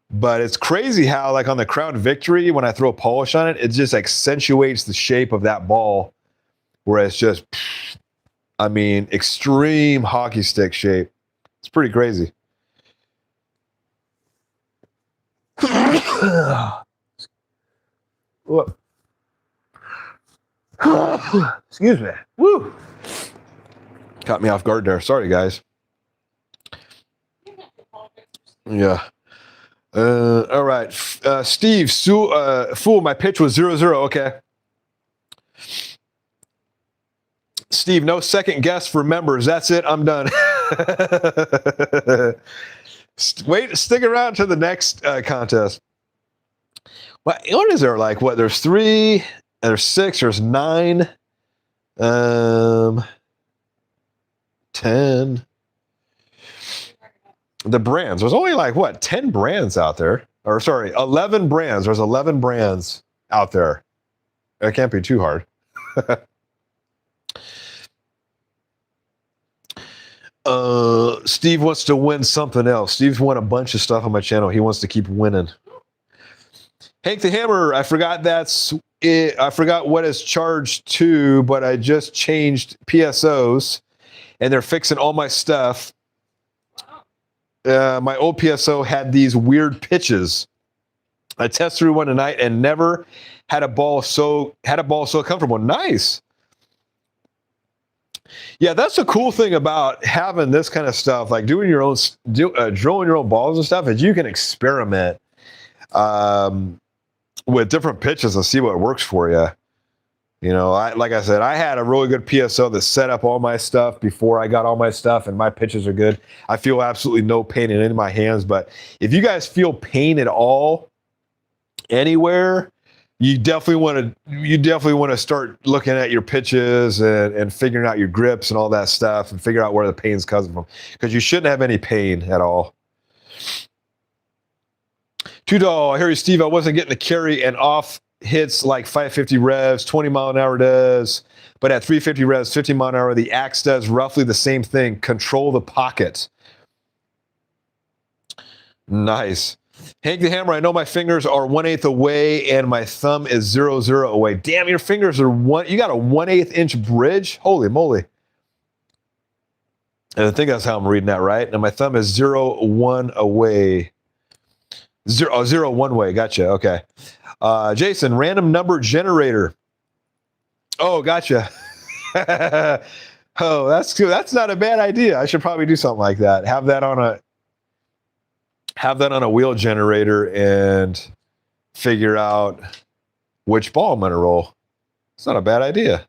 But it's crazy how, like on the Crown Victory, when I throw polish on it, it just accentuates the shape of that ball, where it's just, I mean, extreme hockey stick shape. It's pretty crazy. Whoop. Excuse me. Woo. Caught me off guard there. Sorry, guys. Yeah. All right. Steve, fool, my pitch was 0-0. Okay. Steve, no second guess for members. That's it. I'm done. Stick around to the next contest. What is there? Like, what? There's 3, there's 6, there's 9, 10. The brands. There's only like, what, 10 brands out there? Or sorry, 11 brands. There's 11 brands out there. That can't be too hard. Steve wants to win something else. Steve's won a bunch of stuff on my channel. He wants to keep winning. Hank the Hammer, I forgot that's it. I forgot what it's charged to, but I just changed PSOs and they're fixing all my stuff. My old PSO had these weird pitches I test through one tonight and never had a ball so comfortable. Nice. Yeah, that's the cool thing about having this kind of stuff, like doing your own, drilling your own balls and stuff, is you can experiment with different pitches and see what works for you. You know, like I said, I had a really good PSO that set up all my stuff before I got all my stuff, and my pitches are good. I feel absolutely no pain in any of my hands, but if you guys feel pain at all anywhere, you definitely want to start looking at your pitches and figuring out your grips and all that stuff, and figure out where the pain's coming from, because you shouldn't have any pain at all. $2, Harry Steve, I wasn't getting the carry and off hits like 550 revs, 20 mile an hour does, but at 350 revs, 50 mile an hour, the axe does roughly the same thing. Control the pocket. Nice. Hank the Hammer, I know my fingers are 1/8 away and my thumb is 0.0 away. Damn, your fingers are you got a 1/8 inch bridge? Holy moly. And I think that's how I'm reading that, right? And my thumb is 0.1 away. 0.1 way. Gotcha. Okay. Jason, random number generator. Oh, gotcha. Oh, that's cool. That's not a bad idea. I should probably do something like that. Have that on a wheel generator and figure out which ball I'm going to roll. It's not a bad idea.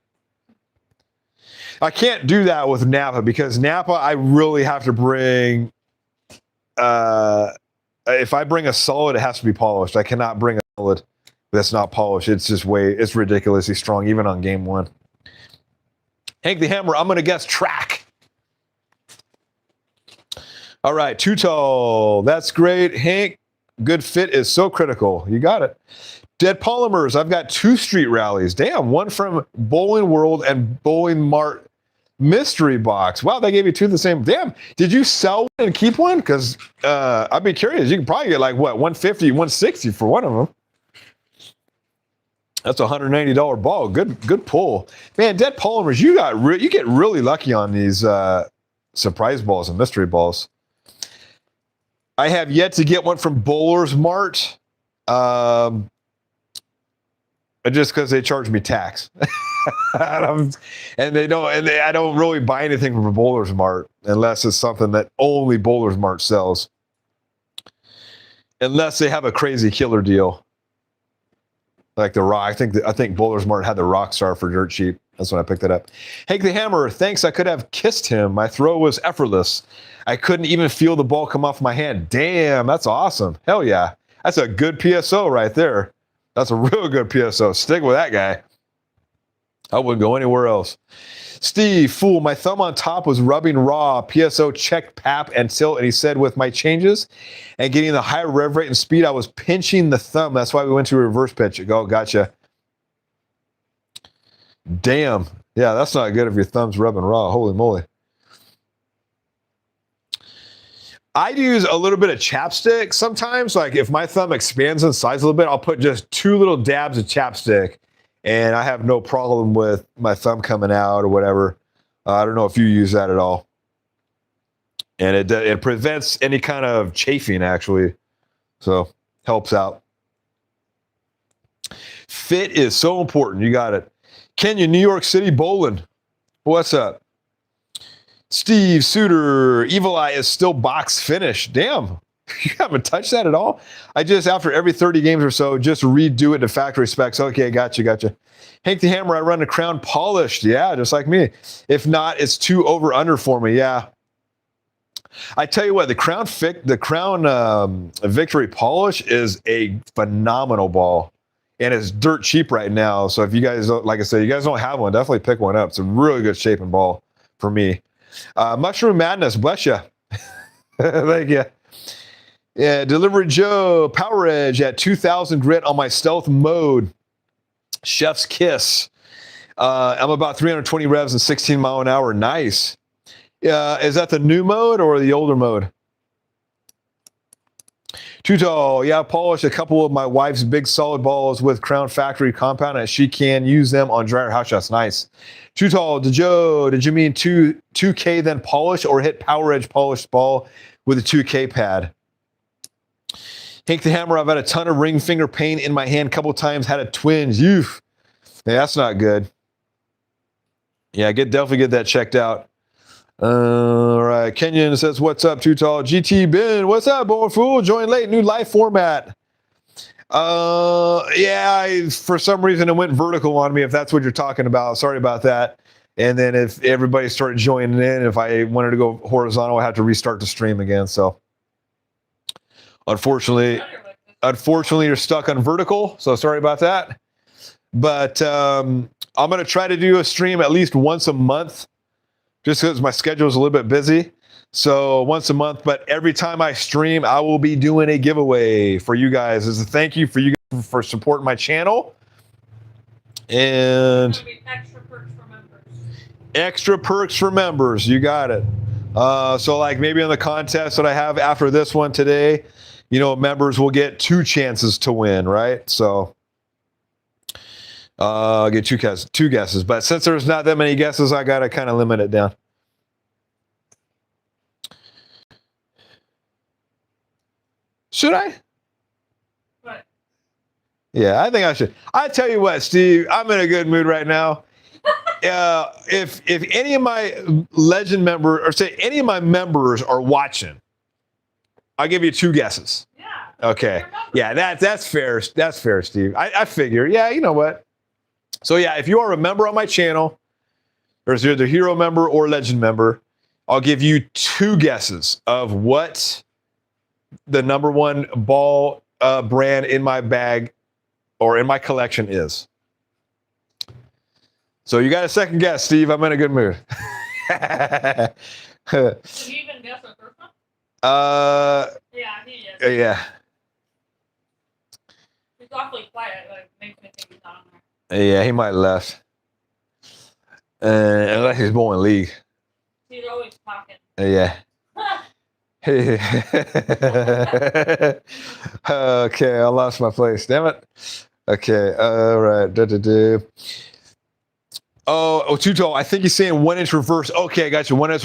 I can't do that with Napa, because Napa, I really have to bring, if I bring a solid, it has to be polished. I cannot bring a solid that's not polished. It's just it's ridiculously strong, even on game one. Hank the Hammer, I'm going to guess track. All right, too tall. That's great. Hank, good fit is so critical. You got it. Dead Polymers, I've got 2 street rallies. Damn, one from Bowling World and Bowling Mart mystery box. Wow, they gave you 2 the same. Damn, did you sell one and keep one? Because I'd be curious. You can probably get like, what, 150, 160 for one of them. That's a $190 ball. Good pull. Man, Dead Polymers, you get really lucky on these surprise balls and mystery balls. I have yet to get one from Bowlers Mart, just because they charge me tax, I don't really buy anything from Bowlers Mart unless it's something that only Bowlers Mart sells, unless they have a crazy killer deal, like the rock. I think Bowlers Mart had the Rockstar for dirt cheap. That's when I picked it up. Hank the Hammer, thanks. I could have kissed him. My throw was effortless. I couldn't even feel the ball come off my hand. Damn, that's awesome. Hell yeah. That's a good PSO right there. That's a real good PSO. Stick with that guy. I wouldn't go anywhere else. Steve, fool, my thumb on top was rubbing raw. PSO checked pap and tilt, and he said with my changes and getting the higher rev rate and speed, I was pinching the thumb. That's why we went to a reverse pitch. Oh, gotcha. Damn. Yeah, that's not good if your thumb's rubbing raw. Holy moly. I use a little bit of chapstick sometimes. Like if my thumb expands in size a little bit, I'll put just 2 little dabs of chapstick, and I have no problem with my thumb coming out or whatever. I don't know if you use that at all. And it prevents any kind of chafing, actually. So helps out. Fit is so important. You got it. Kenya, New York City bowling. What's up? Steve Suter, Evil Eye is still box finished. Damn, you haven't touched that at all? I just, after every 30 games or so, just redo it to factory specs. Okay, gotcha. Hank the Hammer, I run a Crown polished. Yeah, just like me. If not, it's too over-under for me. Yeah. I tell you what, the Crown Victory Polish is a phenomenal ball. And it's dirt cheap right now. So if you guys, like I said, you guys don't have one, definitely pick one up. It's a really good shaping ball for me. Mushroom Madness, bless you. Thank you. Yeah, Delivery Joe, Power Edge at 2,000 grit on my stealth mode. Chef's Kiss. I'm about 320 revs and 16 mile an hour. Nice. Is that the new mode or the older mode? Too tall. Yeah, I polished a couple of my wife's big solid balls with Crown Factory compound, and she can use them on dryer house shots. Nice. Too tall. Did you mean 2K then polish or hit Power Edge polished ball with a 2K pad? Hank the Hammer, I've had a ton of ring finger pain in my hand a couple times, had a twinge. Oof. Yeah, that's not good. Yeah, definitely get that checked out. All right, Kenyon says, what's up, Too Tall? GT Ben, what's up, Born Fool? Join late, new live format. Yeah, for some reason it went vertical on me, if that's what you're talking about. Sorry about that. And then if everybody started joining in, if I wanted to go horizontal, I had to restart the stream again. So unfortunately, you're stuck on vertical. So sorry about that. But I'm going to try to do a stream at least once a month, just because my schedule is a little bit busy. So once a month, but every time I stream, I will be doing a giveaway for you guys as a thank you for you guys for supporting my channel. And extra perks for members. Extra perks for members. You got it. So like maybe on the contest that I have after this one today, members will get 2 chances to win, right? So I'll get two guesses. But since there's not that many guesses, I got to kind of limit it down. Should I? What? Yeah, I think I should. I tell you what, Steve, I'm in a good mood right now. If any of my legend members, or say any of my members are watching, I'll give you 2 guesses. Yeah. Okay. Yeah, that's fair. That's fair, Steve. I figure. Yeah, you know what? So yeah, if you are a member on my channel, or if you're the hero member or legend member, I'll give you 2 guesses of what the number 1 ball brand in my bag or in my collection is. So you got a second guess, Steve. I'm in a good mood. Did you even guess the first one? Yeah, he is. Yeah. He's awfully quiet. Like, makes me think he's not on there. Yeah, he might have left. Unless he's more in league. He's always talking. Yeah. Okay, I lost my place. Damn it. Okay, all right. Oh, Too Tall. I think he's saying 1-inch reverse. Okay, I got you. 1-inch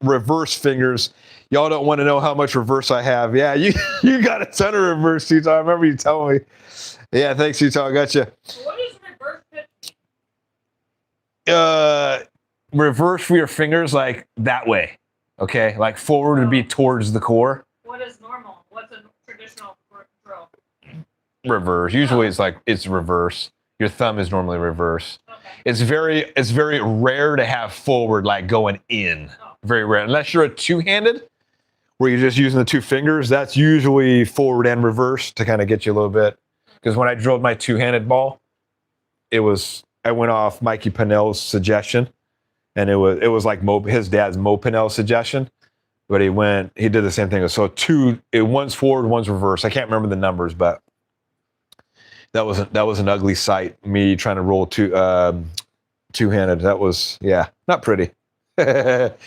reverse fingers. Y'all don't want to know how much reverse I have. Yeah, you got a ton of reverse, Too Tall. I remember you telling me. Yeah, thanks, Too Tall. I got you. What is reverse pitch? Reverse for your fingers, like that way. Okay, like forward would be towards the core. What is normal? What's a traditional throw? Reverse. Usually it's reverse. Your thumb is normally reverse. Okay. It's very rare to have forward like going in. Oh. Very rare. Unless you're a two-handed, where you're just using the 2 fingers, that's usually forward and reverse to kind of get you a little bit. Because when I drilled my two-handed ball, I went off Mikey Pinnell's suggestion. And it was like his dad's Mo Pinnell suggestion, but he did the same thing. So one's forward, one's reverse. I can't remember the numbers, but that was an ugly sight. Me trying to roll two-handed. That was, yeah, not pretty. Hank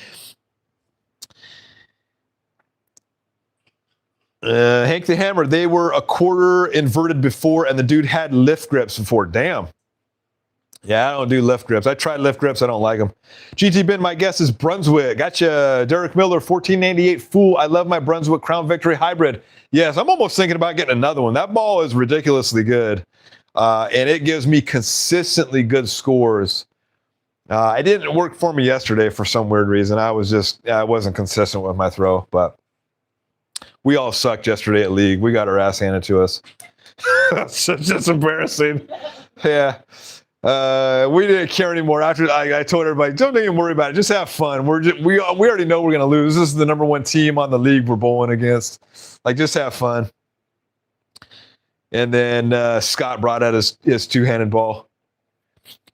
the Hammer. They were a quarter inverted before, and the dude had lift grips before. Damn. Yeah, I don't do lift grips. I tried lift grips. I don't like them. GT Ben, my guess is Brunswick. Gotcha. Derek Miller, 1498 Fool. I love my Brunswick Crown Victory Hybrid. Yes, I'm almost thinking about getting another one. That ball is ridiculously good. And it gives me consistently good scores. It didn't work for me yesterday for some weird reason. I wasn't consistent with my throw, but we all sucked yesterday at League. We got our ass handed to us. That's just embarrassing. Yeah. We didn't care anymore. After I told everybody, don't even worry about it. Just have fun. We already know we're gonna lose. This is the number 1 team on the league we're bowling against. Like, just have fun. And then Scott brought out his two-handed ball.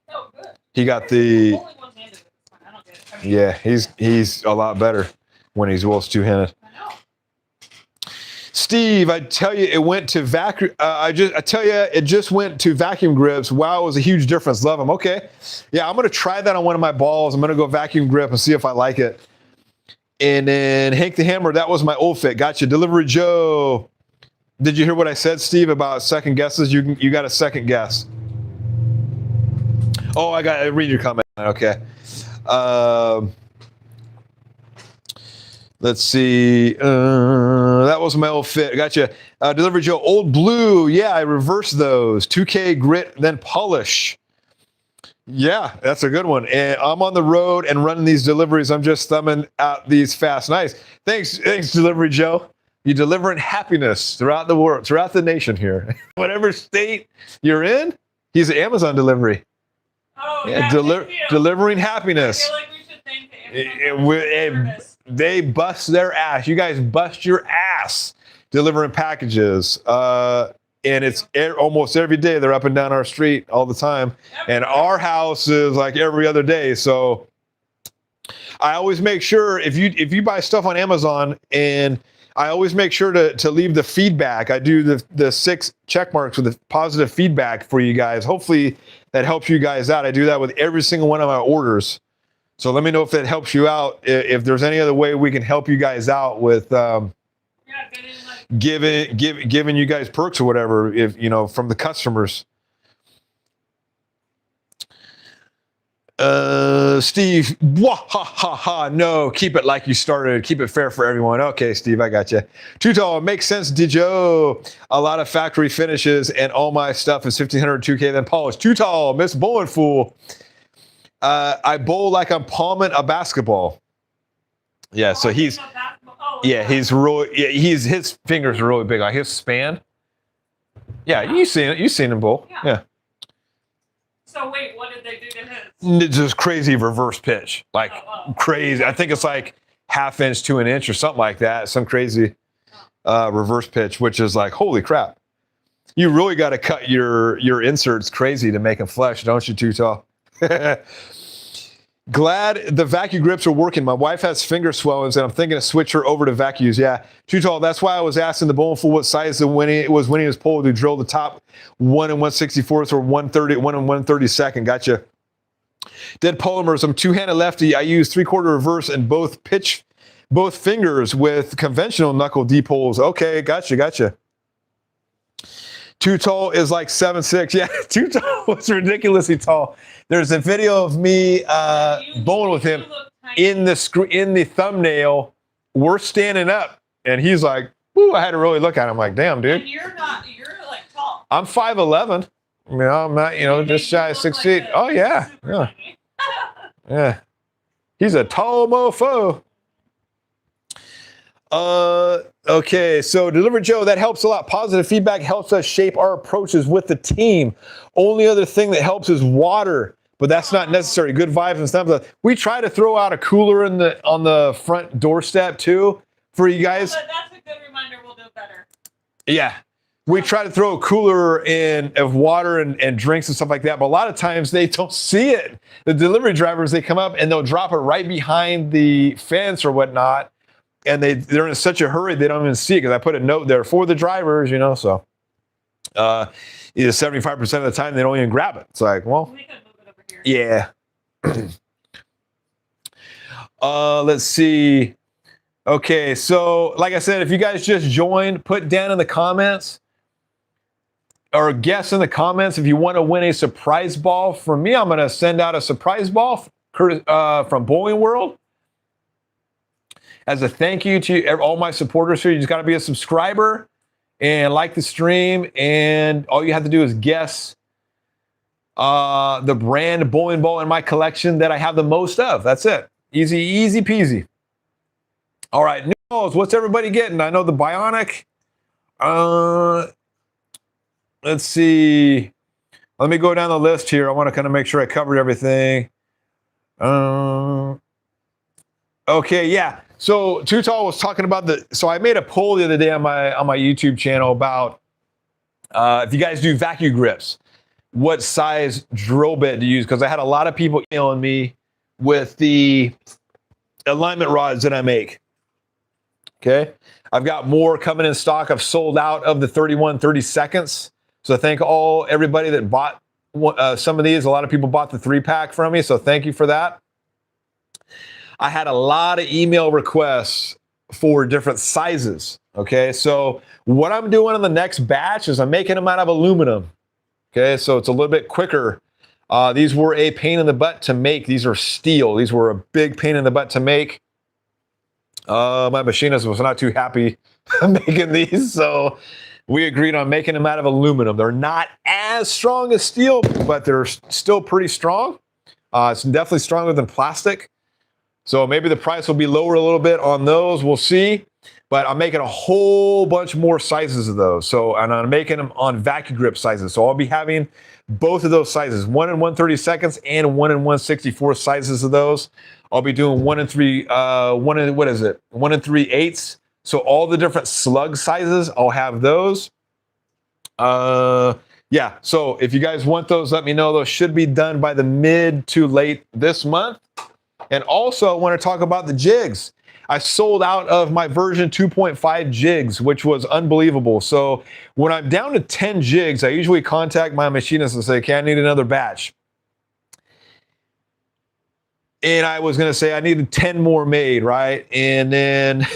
Oh, good. He got the. Only one-handed. I don't get it. I mean, Yeah, he's a lot better when he's two-handed. I know. Steve, I tell you, it went to vacuum. It just went to vacuum grips. Wow, it was a huge difference. Love them. Okay, yeah, I'm gonna try that on one of my balls. I'm gonna go vacuum grip and see if I like it. And then Hank the Hammer, that was my old fit. Gotcha. Delivery Joe. Did you hear what I said, Steve, about second guesses? You got a second guess. Oh, I read your comment. Okay. Let's see. That was my old fit. Gotcha. Delivery Joe, Old Blue. Yeah, I reversed those. 2K grit, then polish. Yeah, that's a good one. And I'm on the road and running these deliveries. I'm just thumbing out these fast. Nice. Thanks, Delivery Joe. You delivering happiness throughout the world, throughout the nation here. Whatever state you're in, he's an Amazon delivery. Oh, yeah, delivering happiness. I feel like we should thank the Amazon they bust their ass. You guys bust your ass delivering packages. And it's almost every day they're up and down our street all the time. And our house is like every other day. So I always make sure if you buy stuff on Amazon, and I always make sure to leave the feedback. I do the 6 check marks with the positive feedback for you guys. Hopefully that helps you guys out. I do that with every single one of my orders. So let me know if that helps you out. If there's any other way we can help you guys out with giving you guys perks or whatever, if from the customers. Steve, no, keep it like you started. Keep it fair for everyone. Okay, Steve, I got you. Too tall, makes sense. Did you? A lot of factory finishes, and all my stuff is 1500 2K then polished. Too tall, Miss Bowling Fool. I bowl like I'm palming a basketball. Yeah, so he's his fingers are really big. Like his span. Yeah, you've seen him bowl. Yeah. So wait, what did they do to his? It's just crazy reverse pitch, like crazy. I think it's like ½ inch to an inch or something like that. Some crazy reverse pitch, which is like, holy crap. You really got to cut your inserts crazy to make them flesh, don't you, Too Tall? Glad the vacuum grips are working. My wife has finger swellings, and I'm thinking to switch her over to vacuums. Yeah, Too Tall. That's why I was asking the Bowling Fool what size winning his pole to drill the top 1 1/64 or 1/30, 1 1/32. Gotcha. Dead polymers. I'm two-handed lefty. I use 3/4 reverse and both fingers with conventional knuckle D poles. Okay, gotcha. Too Tall is like 7'6". Yeah, Too Tall was ridiculously tall. There's a video of me bowling with him in the thumbnail. We're standing up, and he's like, "Woo!" I had to really look at him, like, "Damn, dude." And you're like tall. I'm 5'11". I mean, I'm not, just shy of 6 feet. Oh yeah. Yeah. He's a tall mofo. Okay, so Delivery Joe, that helps a lot. Positive feedback helps us shape our approaches with the team. Only other thing that helps is water, but that's not necessary. Good vibes and stuff. We try to throw out a cooler on the front doorstep too for you guys. But that's a good reminder. We'll do better. Yeah. We try to throw a cooler in of water and drinks and stuff like that, but a lot of times they don't see it. The delivery drivers, they come up and they'll drop it right behind the fence or whatnot. And they're in such a hurry, they don't even see it because I put a note there for the drivers, so 75% of the time they don't even grab it. It's like, well, we could move it over here. Yeah. Let's see. Okay, so like I said, if you guys just joined, put down in the comments or guess in the comments if you want to win a surprise ball from me. I'm going to send out a surprise ball from Bowling World. As a thank you to all my supporters here. You just got to be a subscriber and like the stream. And all you have to do is guess the brand bowling ball in my collection that I have the most of. That's it. Easy peasy. All right. New balls. What's everybody getting? I know the Bionic. Let's see. Let me go down the list here. I want to kind of make sure I covered everything. Okay. Yeah. So Too Tall was talking about so I made a poll the other day on my YouTube channel about if you guys do vacuum grips, what size drill bit to use, because I had a lot of people emailing me with the alignment rods that I make. Okay, I've got more coming in stock. I've sold out of the 31/32. So thank everybody that bought some of these. A lot of people bought the 3-pack from me, so thank you for that. I had a lot of email requests for different sizes. Okay, so what I'm doing in the next batch is I'm making them out of aluminum. Okay, so it's a little bit quicker. These were a pain in the butt to make. These are steel. These were a big pain in the butt to make. My machinist was not too happy making these, so we agreed on making them out of aluminum. They're not as strong as steel, but they're still pretty strong. It's definitely stronger than plastic. So maybe the price will be lower a little bit on those. We'll see. But I'm making a whole bunch more sizes of those. So, and I'm making them on vacuum grip sizes. So I'll be having both of those sizes, 1 in 1/32 and 1 in 1/64 sizes of those. I'll be doing 1 in 3, 1 in, what is it? 1 in 3/8. So all the different slug sizes, I'll have those. Yeah, so if you guys want those, let me know. Those should be done by the mid to late this month. And also, I want to talk about the jigs. I sold out of my version 2.5 jigs, which was unbelievable. So when I'm down to 10 jigs, I usually contact my machinist and say, okay, I need another batch. And I was going to say I needed 10 more made, right? And then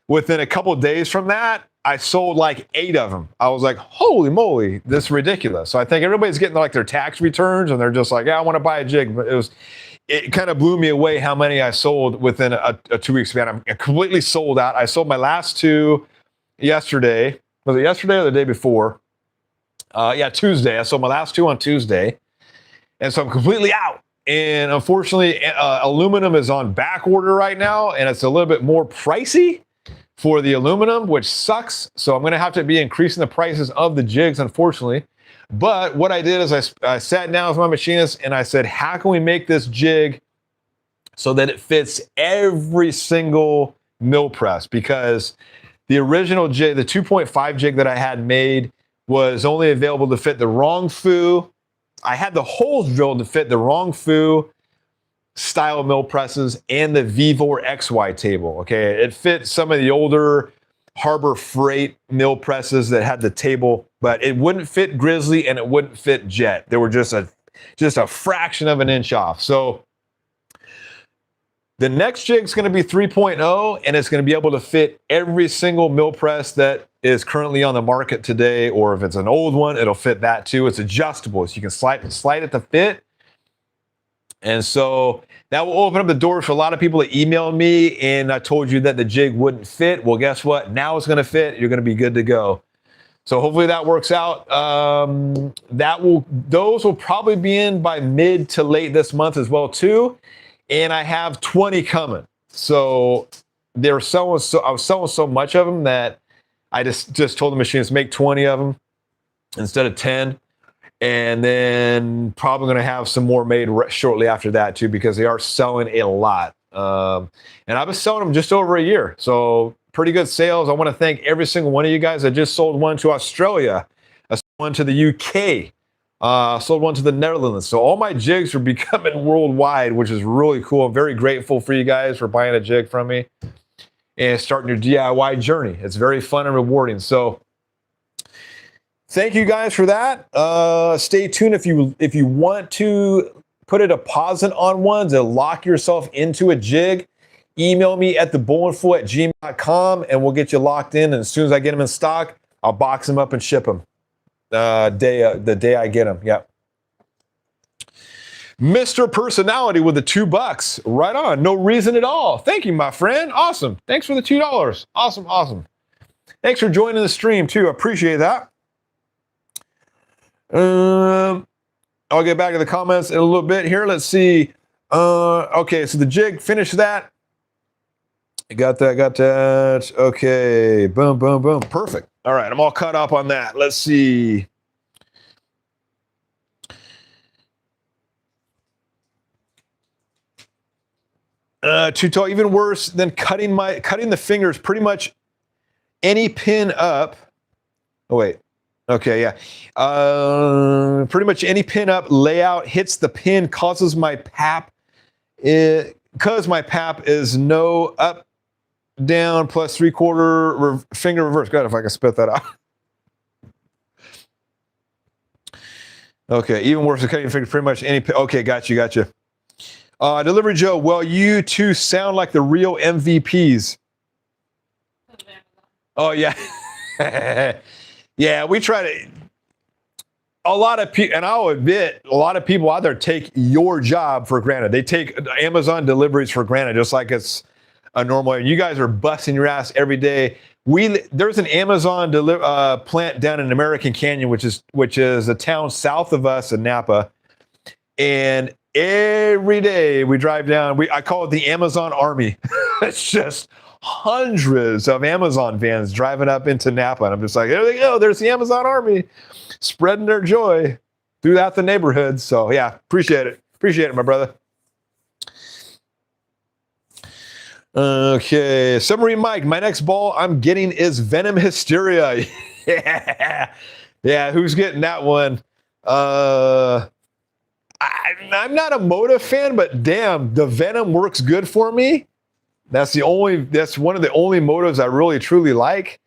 within a couple of days from that, I sold like 8 of them. I was like, holy moly, this is ridiculous. So I think everybody's getting like their tax returns and they're just like, yeah, I want to buy a jig. But it kind of blew me away how many I sold within a 2-week span. I'm completely sold out. I sold my last 2 yesterday. Was it yesterday or the day before? Yeah, Tuesday. I sold my last 2 on Tuesday. And so I'm completely out. And unfortunately, aluminum is on back order right now, and it's a little bit more pricey for the aluminum, which sucks. So I'm going to have to be increasing the prices of the jigs, unfortunately. But what I did is I sat down with my machinist and I said, how can we make this jig so that it fits every single mill press? Because the original jig, the 2.5 jig that I had made, was only available to fit the wrong foo. I had the holes drilled to fit the wrong foo style mill presses and the Vivor XY table. Okay, it fit some of the older Harbor Freight mill presses that had the table, but it wouldn't fit Grizzly and it wouldn't fit Jet. They were just a fraction of an inch off. So the next jig is going to be 3.0, and it's going to be able to fit every single mill press that is currently on the market today, or if it's an old one, it'll fit that too. It's adjustable, so you can slide it to fit. And so that will open up the doors for a lot of people that emailed me and I told you that the jig wouldn't fit. Well, guess what? Now it's going to fit. You're going to be good to go. So hopefully that works out. Those will probably be in by mid to late this month as well too. And I have 20 coming. So I was selling so much of them that I just told the machinist make 20 of them instead of 10. And then probably going to have some more made shortly after that too, because they are selling a lot. And I've been selling them just over a year. So pretty good sales. I want to thank every single one of you guys. I just sold one to Australia. I sold one to the UK. Sold one to the Netherlands. So all my jigs are becoming worldwide, which is really cool. I'm very grateful for you guys for buying a jig from me and starting your DIY journey. It's very fun and rewarding. So thank you guys for that. Stay tuned if you want to put a deposit on one to lock yourself into a jig. Email me at thebowlingfool@gmail.com and we'll get you locked in. And as soon as I get them in stock, I'll box them up and ship them. The day I get them. Yep. Mr. Personality with the $2. Right on. No reason at all. Thank you, my friend. Awesome. Thanks for the $2. Awesome. Thanks for joining the stream too. I appreciate that. I'll get back to the comments in a little bit here. Let's see. Okay, so the jig, finish that. Got that. Okay, boom. Perfect. All right, I'm all caught up on that. Let's see. Too tall, even worse than cutting the fingers. Pretty much any pin up. Oh wait. Okay, yeah. Pretty much any pin up layout hits the pin, causes my pap. Because my pap is no up, down, plus 3/4 finger reverse. God, if I can spit that out. Okay, even worse than cutting your finger. Pretty much any. Okay, got you. Delivery Joe. Well, you two sound like the real MVPs. Oh yeah. Yeah, we try to. A lot of people, and I'll admit, a lot of people out there take your job for granted. They take Amazon deliveries for granted, just like it's a normal. You guys are busting your ass every day. There's an Amazon plant down in American Canyon, which is a town south of us in Napa, and every day we drive down. I call it the Amazon Army. It's just hundreds of Amazon vans driving up into Napa, and I'm just like, there they go. There's the Amazon Army, spreading their joy throughout the neighborhood. So yeah, appreciate it, my brother. Okay, Submarine Mike, my next ball I'm getting is Venom Hysteria. Yeah, who's getting that one? I'm not a Motive fan, but damn, the Venom works good for me. That's one of the only motives I really truly like.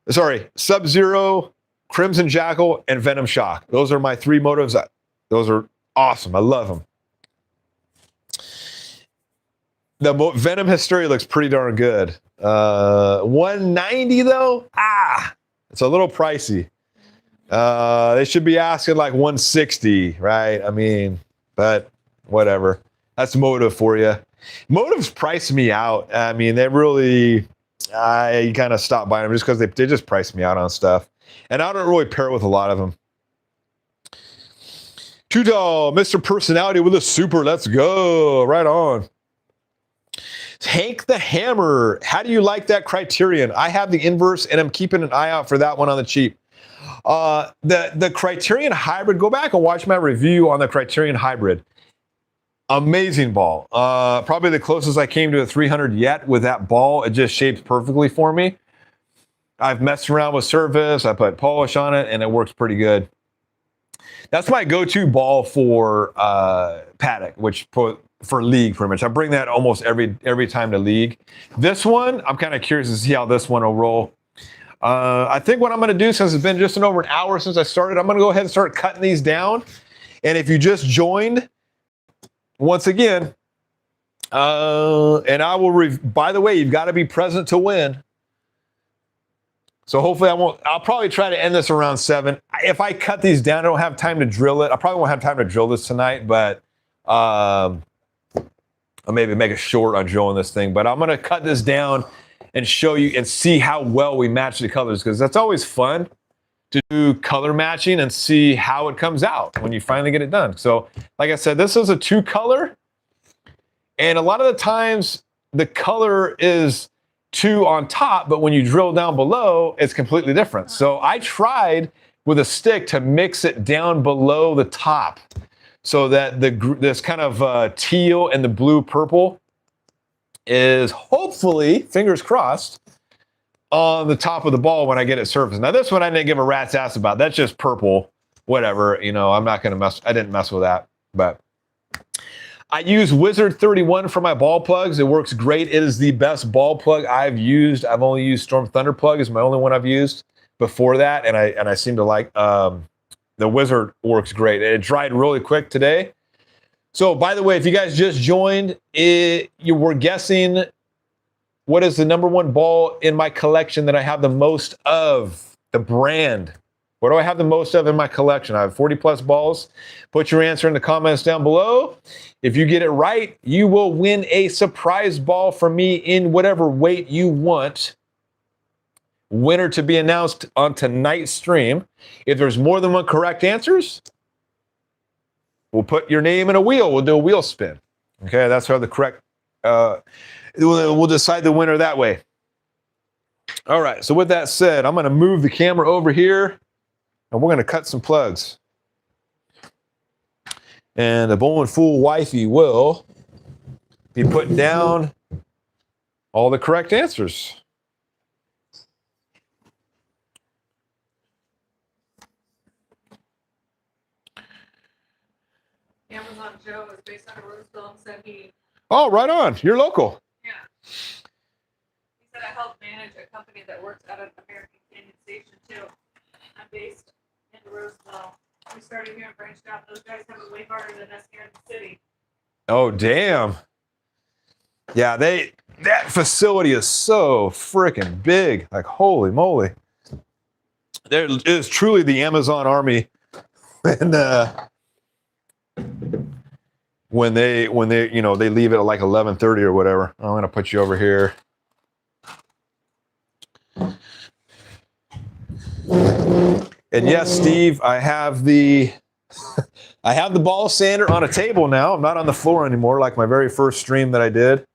Sorry, Sub-Zero, Crimson Jackal, and Venom Shock. Those are my 3 motives. Those are awesome. I love them. The Venom Hysteria looks pretty darn good. 190 though? It's a little pricey. They should be asking like 160, right? I mean, but whatever. That's Motive for you. Motives price me out. I mean, I kind of stopped buying them just because they just price me out on stuff. And I don't really pair it with a lot of them. Too Tall, Mr. Personality with a super. Let's go. Right on. Hank the Hammer. How do you like that Criterion? I have the inverse, and I'm keeping an eye out for that one on the cheap. The Criterion Hybrid, go back and watch my review on the Criterion Hybrid. Amazing ball. Probably the closest I came to a 300 yet with that ball. It just shapes perfectly for me. I've messed around with surface. I put polish on it, and it works pretty good. That's my go-to ball for paddock, for league pretty much. I bring that almost every time to league. This one, I'm kind of curious to see how this one will roll. I think what I'm going to do, since it's been just over an hour since I started, I'm going to go ahead and start cutting these down. And if you just joined, once again, and I will, by the way, you've got to be present to win. So hopefully I'll probably try to end this around 7. If I cut these down, I don't have time to drill it. I probably won't have time to drill this tonight, but I'll maybe make a short on drilling this thing. But I'm going to cut this down and show you and see how well we match the colors, because that's always fun to do color matching and see how it comes out when you finally get it done. So like I said, this is a 2-color, and a lot of the times the color is 2 on top, but when you drill down below, it's completely different. So I tried with a stick to mix it down below the top so that this kind of teal and the blue purple is hopefully, fingers crossed, on the top of the ball when I get it surfaced. Now this one I didn't give a rat's ass about. That's just purple, whatever. You know, I'm not going to mess. I didn't mess with that, but I use Wizard 31 for my ball plugs. It works great. It is the best ball plug I've used. I've only used Storm Thunder plug is my only one I've used before that, and I seem to like the Wizard works great. It dried really quick today. So by the way, if you guys just joined, you were guessing what is the #1 ball in my collection that I have the most of, the brand. What do I have the most of in my collection? I have 40 plus balls. Put your answer in the comments down below. If you get it right, you will win a surprise ball from me in whatever weight you want. Winner to be announced on tonight's stream. If there's more than 1 correct answers, we'll put your name in a wheel. We'll do a wheel spin. Okay, that's how the correct, we'll decide the winner that way. All right, so with that said, I'm going to move the camera over here, and we're going to cut some plugs. And the Bowling Fool wifey will be putting down all the correct answers. Amazon Joe is based out of Roseville and said he. Oh, right on. You're local. Yeah. He said I help manage a company that works out of American Canyon Station too. I'm based in Roseville. We started here and branched out. Those guys have it way harder than us here in the city. Oh, damn. Yeah, that facility is so freaking big. Like, holy moly. There is truly the Amazon army. And when they you know, they leave it at like 11:30 or whatever. I'm gonna put you over here. And yes, Steve, I have the I have the ball sander on a table now. I'm not on the floor anymore like my very first stream that I did.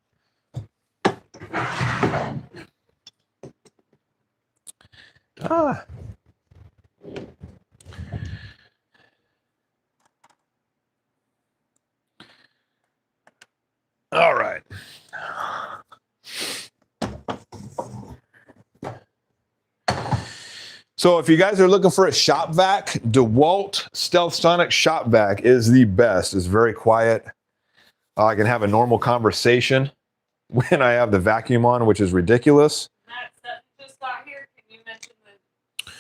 All right. So if you guys are looking for a shop vac, DeWalt Stealth Sonic shop vac is the best. It's very quiet. I can have a normal conversation when I have the vacuum on, which is ridiculous. Matt Sutton just got here. Can you mention the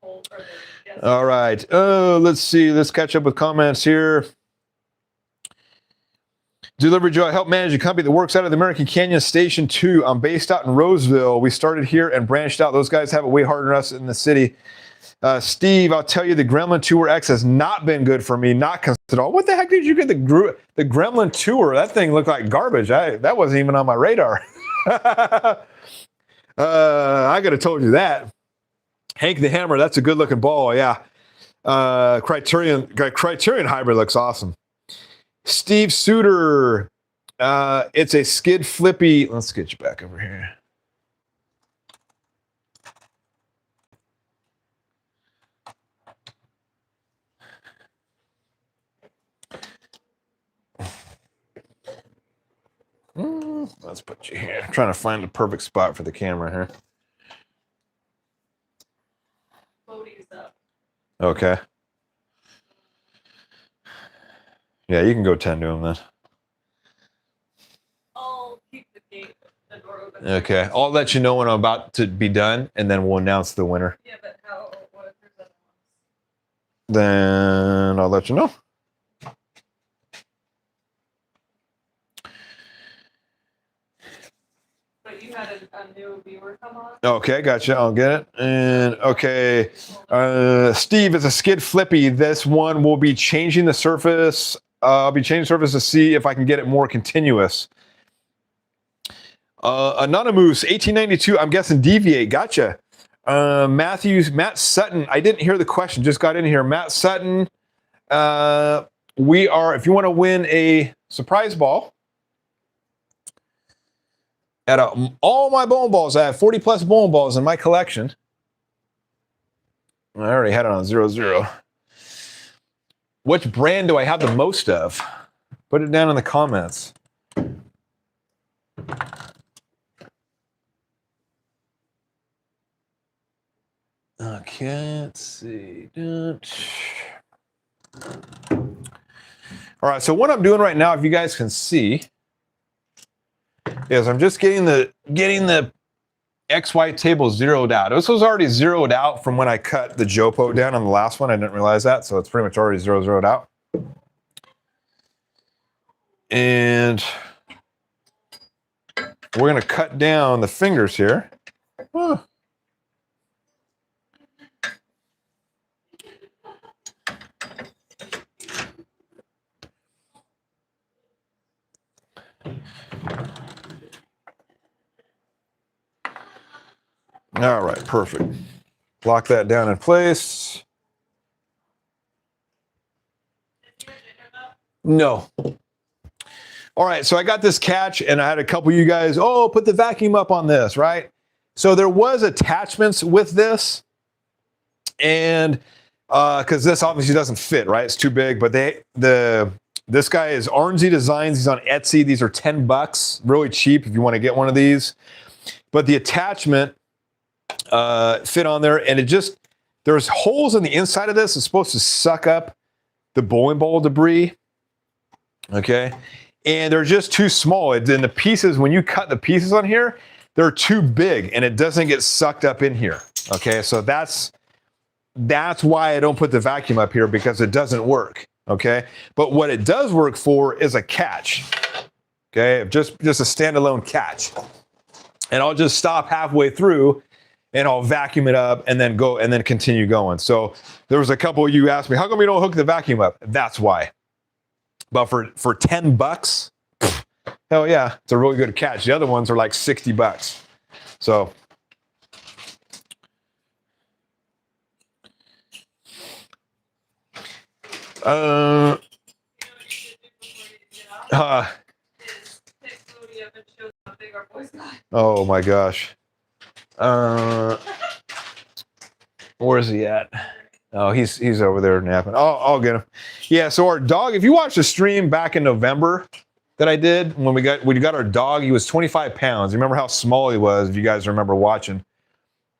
poll or the guest? All right. Let's see. Let's catch up with comments here. Delivery Joe, I help manage a company that works out of the American Canyon Station 2. I'm based out in Roseville. We started here and branched out. Those guys have it way harder than us in the city. Steve, I'll tell you, the Gremlin Tour X has not been good for me. Not considered. What the heck did you get the Gremlin Tour? That thing looked like garbage. That wasn't even on my radar. I could have told you that. Hank the Hammer, that's a good looking ball. Yeah. Criterion Hybrid looks awesome. Steve Suter, it's a skid flippy. Let's get you back over here. Let's put you here. I'm trying to find the perfect spot for the camera here. Bodie's up. Okay. Yeah, you can go 10 to him then. I'll keep the gate, the door open. Okay, I'll let you know when I'm about to be done, and then we'll announce the winner. Yeah, but what if there's other ones? Then I'll let you know. But you had a new viewer come on? Okay, gotcha. I'll get it. And okay, Steve, it's a skid flippy. This one will be changing the surface. I'll be changing the surface to see if I can get it more continuous. Anonymous, 1892. I'm guessing deviate. Gotcha. Matt Sutton. I didn't hear the question. Just got in here. Matt Sutton. We are. If you want to win a surprise ball. At all my bowling balls, I have 40 plus bowling balls in my collection. I already had it on 0-0. Which brand do I have the most of? Put it down in the comments. Okay, let's see. All right, so what I'm doing right now, if you guys can see, is I'm just getting the XY table zeroed out. This was already zeroed out from when I cut the Jopo down on the last one. I didn't realize that, so it's pretty much already zeroed out. And we're gonna cut down the fingers here. Huh. All right, perfect. Lock that down in place. No. All right, so I got this catch, and I had a couple of you guys, put the vacuum up on this, right? So there was attachments with this, and because this obviously doesn't fit, right? It's too big, but this guy is Arnsey Designs. He's on Etsy. These are $10, really cheap if you want to get one of these. But the attachment fit on there, and there's holes in the inside of this. It's supposed to suck up the bowling ball debris. Okay, and they're just too small. Then the pieces, when you cut the pieces on here, they're too big, and it doesn't get sucked up in here. Okay, so that's why I don't put the vacuum up here, because it doesn't work. Okay, but what it does work for is a catch. Okay, just a standalone catch, and I'll just stop halfway through, and I'll vacuum it up, and then continue going. So there was a couple of you asked me, how come you don't hook the vacuum up? That's why. But for $10, hell yeah, it's a really good catch. The other ones are like $60. So You know what you should do before you get off? Is pick Cody up and show how big our boys got. Oh my gosh. Where is he at? Oh, he's over there napping. I'll get him. Yeah, so our dog, if you watched the stream back in November that I did, when we got our dog, he was 25 pounds. Remember how small he was, if you guys remember watching.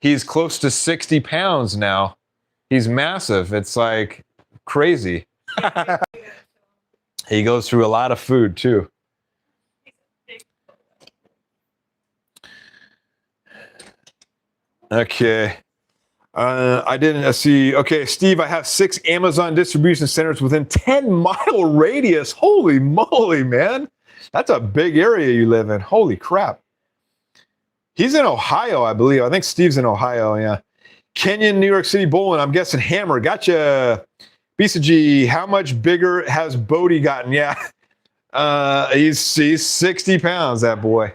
He's close to 60 pounds now. He's massive. It's like crazy. He goes through a lot of food too. Okay. I didn't see. Okay, Steve, I have 6 Amazon distribution centers within 10-mile radius. Holy moly, man. That's a big area you live in. Holy crap. He's in Ohio, I believe. I think Steve's in Ohio, yeah. Kenyon, New York City bowling. I'm guessing Hammer. Gotcha. BCG, how much bigger has Bodie gotten? Yeah. He's 60 pounds, that boy.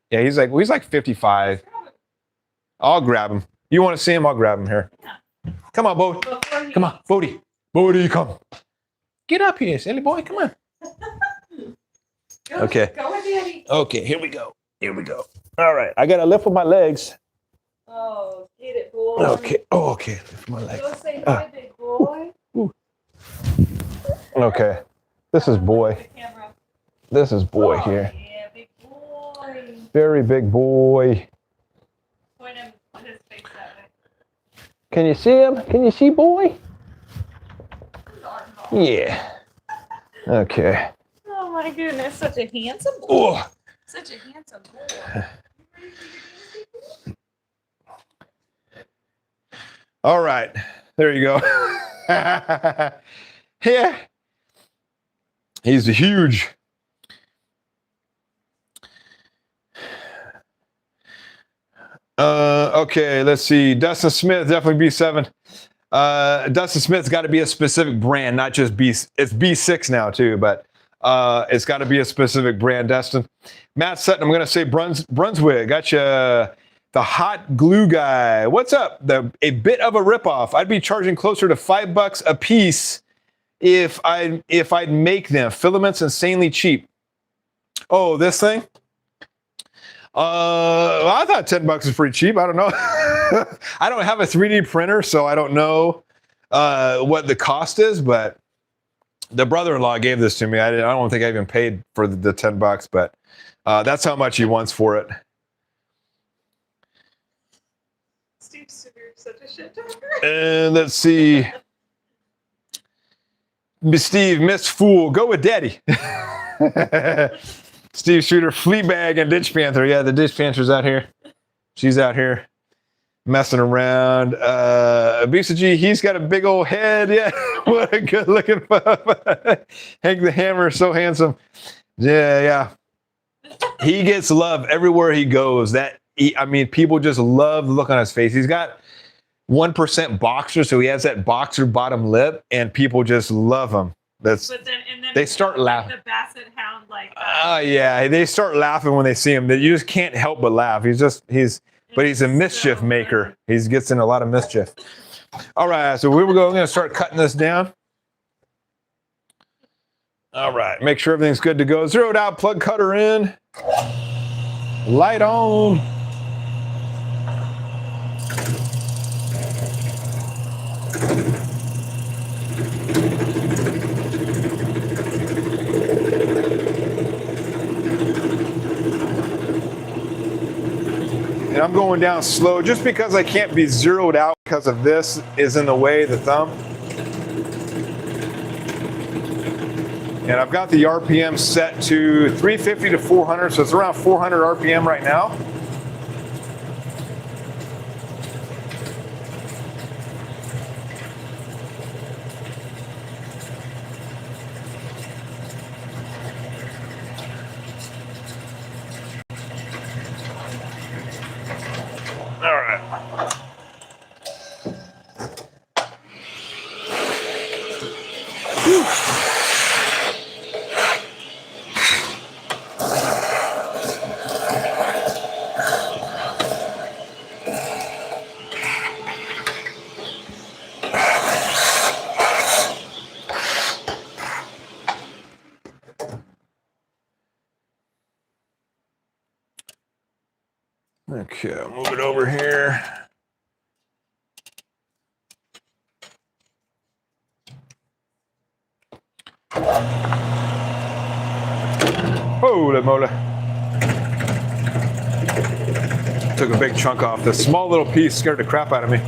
Yeah, he's like 55. I'll grab him. You want to see him? I'll grab him here. Come on, Bodie. Come on, Bodie. Bodie, come. Get up here, silly boy. Come on. Okay. Go with Daddy. Okay, here we go. Here we go. All right. I got to lift with my legs. Oh, get it, boy. Okay. Oh, okay. Lift my legs. Go say hi, big boy. Okay. This is boy. This is boy here. Yeah, big boy. Very big boy. Point him on his face that way. Can you see him? Can you see boy? Yeah. Okay. Oh my goodness, such a handsome boy. Oh. Such a handsome boy. All right. There you go. Yeah. He's huge. Okay, let's see. Dustin Smith, definitely B7. Dustin Smith's got to be a specific brand, not just B. It's B6 now too, but it's got to be a specific brand, Dustin. Matt Sutton, I'm going to say Brunswick. Gotcha. The hot glue guy. What's up? A bit of a ripoff. I'd be charging closer to $5 a piece if I'd make them. Filament's insanely cheap. Oh, this thing? I thought $10 is pretty cheap. I don't know. I don't have a 3D printer, so I don't know what the cost is, but the brother-in-law gave this to me. I don't think I even paid for the $10, but that's how much he wants for it. Steve's such a shit talker. And let's see. Steve, Miss Fool, go with Daddy. Steve Shooter, Fleabag, and Ditch Panther. Yeah, the Ditch Panther's out here. She's out here messing around. BCG, he's got a big old head. Yeah, what a good looking pup. Hank the Hammer, so handsome. Yeah. He gets love everywhere he goes. People just love the look on his face. He's got 1% boxer, so he has that boxer bottom lip, and people just love him. Then they start laughing. The Basset Hound, like. Yeah, they start laughing when they see him. You just can't help but laugh. He's a mischief maker. He gets in a lot of mischief. All right, so we're going to start cutting this down. All right, make sure everything's good to go. Zeroed out, plug cutter in. Light on. And I'm going down slow just because I can't be zeroed out because of this is in the way, the thumb. And I've got the RPM set to 350 to 400, so it's around 400 RPM right now. All right. Okay, I'll move it over here. Holy moly. Took a big chunk off. This small little piece scared the crap out of me.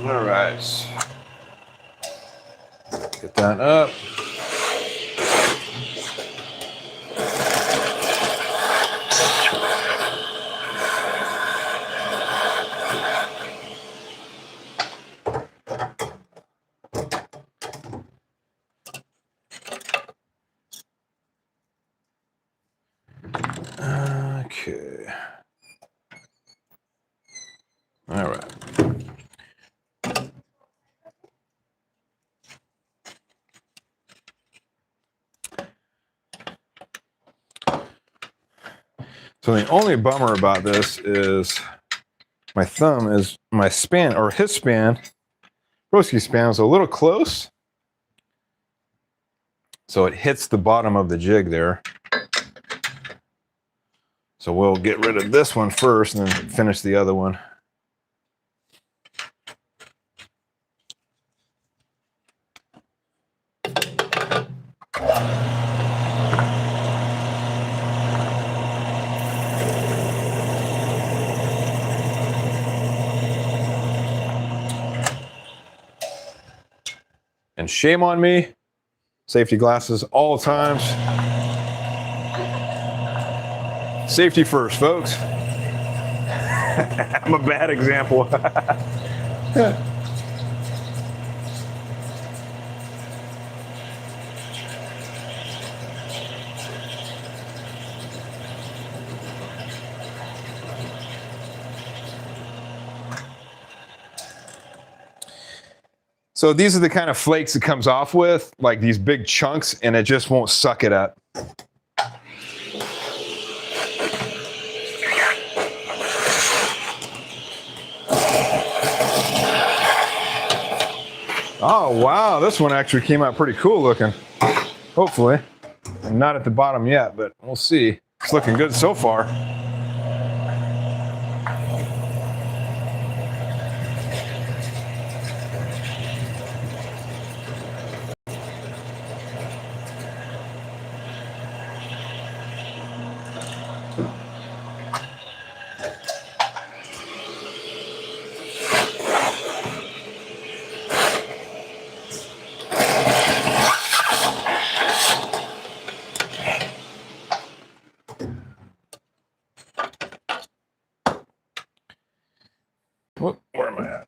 All right. Get that up. Okay. All right. So the only bummer about this is my thumb is my span, or his span, Broski's span is a little close. So it hits the bottom of the jig there. So we'll get rid of this one first and then finish the other one. And shame on me. Safety glasses all times. Safety first, folks. I'm a bad example. So these are the kind of flakes it comes off with, like these big chunks, and it just won't suck it up. Oh, wow, this one actually came out pretty cool looking. Hopefully. I'm not at the bottom yet, but we'll see. It's looking good so far. Whoop, where am I at?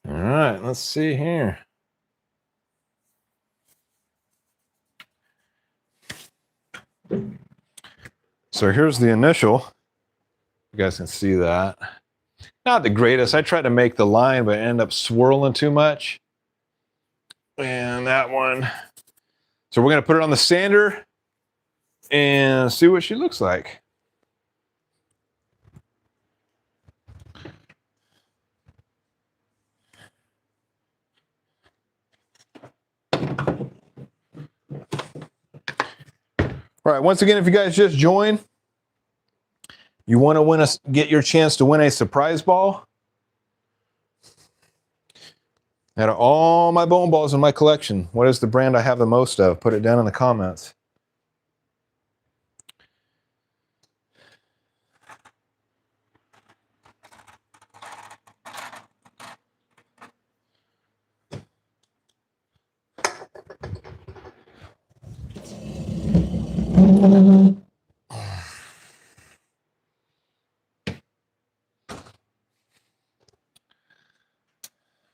All right, let's see here. So here's the initial. You guys can see that. Not the greatest. I tried to make the line, but I end up swirling too much. And that one. So we're going to put it on the sander and see what she looks like. All right, once again, if you guys just joined, you want to get your chance to win a surprise ball. Out of all my bowling balls in my collection, what is the brand I have the most of? Put it down in the comments.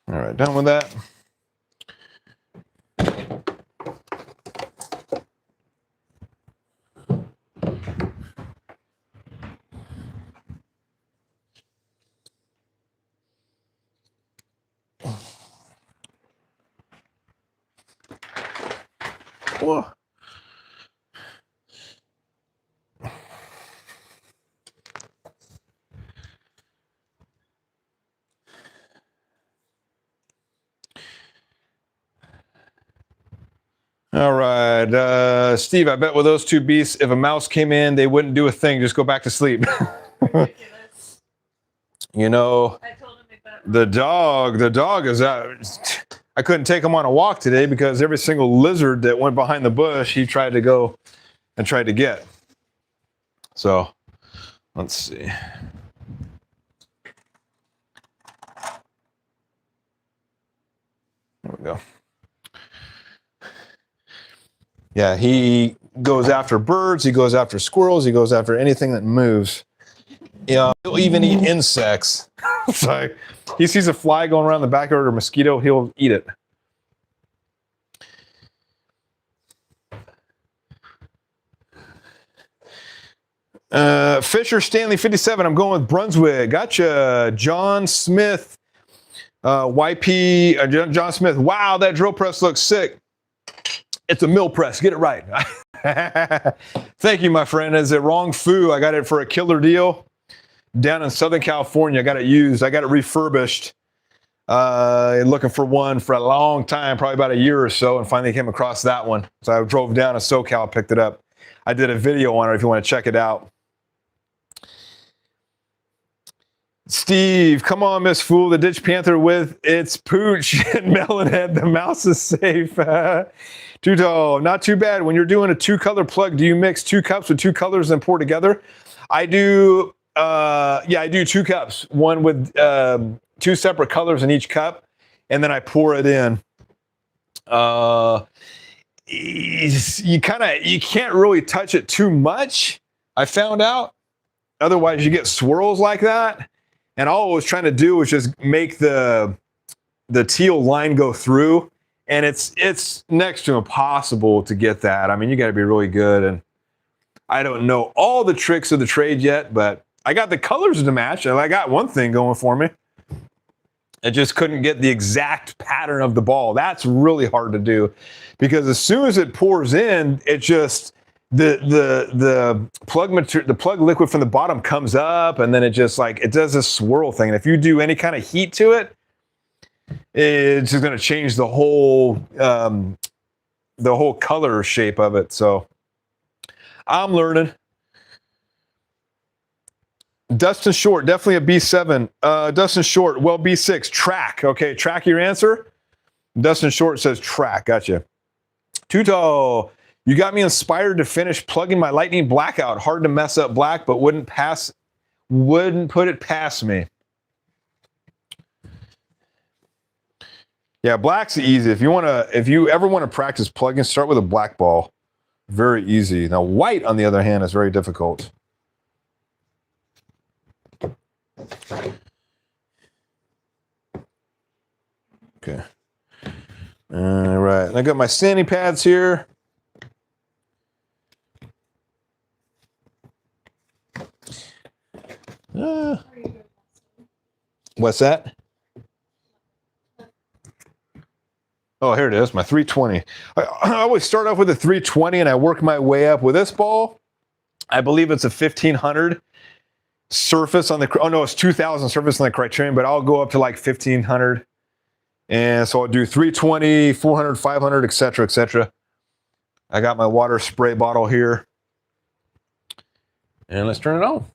All right, done with that. Whoa. All right, Steve, I bet with those two beasts, if a mouse came in, they wouldn't do a thing. Just go back to sleep. Ridiculous. You know, I told him if that the dog is out. I couldn't take him on a walk today because every single lizard that went behind the bush, he tried to go and tried to get. So, let's see. There we go. Yeah, he goes after birds, he goes after squirrels, he goes after anything that moves. Yeah, he'll even eat insects. It's like he sees a fly going around the backyard or a mosquito, he'll eat it. Fisher Stanley 57, I'm going with Brunswick. Gotcha. John Smith, John Smith. Wow, that drill press looks sick. It's a mill press. Get it right. Thank you, my friend. Is it wrong foo? I got it for a killer deal down in Southern California. I got it used. I got it refurbished. Looking for one for a long time, probably about a year or so, and finally came across that one. So I drove down to SoCal, picked it up. I did a video on it if you want to check it out. Steve, come on, Miss Fool. The Ditch Panther with its pooch and Melonhead. The mouse is safe. Tuto, not too bad. When you're doing a two-color plug, do you mix 2 cups with 2 colors and pour together? I do. Yeah, I do 2 cups. One with 2 separate colors in each cup, and then I pour it in. You can't really touch it too much. I found out. Otherwise, you get swirls like that. And all I was trying to do was just make the teal line go through. And it's next to impossible to get that. I mean, you got to be really good. And I don't know all the tricks of the trade yet, but I got the colors to match. And I got one thing going for me. I just couldn't get the exact pattern of the ball. That's really hard to do because as soon as it pours in, it just the plug liquid from the bottom comes up, and then it just it does this swirl thing. And if you do any kind of heat to it, it's just going to change the whole color shape of it. So I'm learning. Dustin Short, definitely a B7. Dustin Short, well, B6. Track. Okay, track your answer. Dustin Short says track. Gotcha. Tuto, you got me inspired to finish plugging my lightning blackout. Hard to mess up black, but wouldn't put it past me. Yeah, black's easy. If you ever want to practice plugging, start with a black ball. Very easy. Now, white, on the other hand, is very difficult. Okay. All right. And I got my sanding pads here. What's that? Oh, here it is, my 320. I always start off with a 320 and I work my way up. With this ball, I believe it's a 1500 surface on the, oh no, it's 2000 surface on the Criterion, but I'll go up to like 1500. And so I'll do 320, 400, 500, etc., etc. I got my water spray bottle here. And let's turn it on.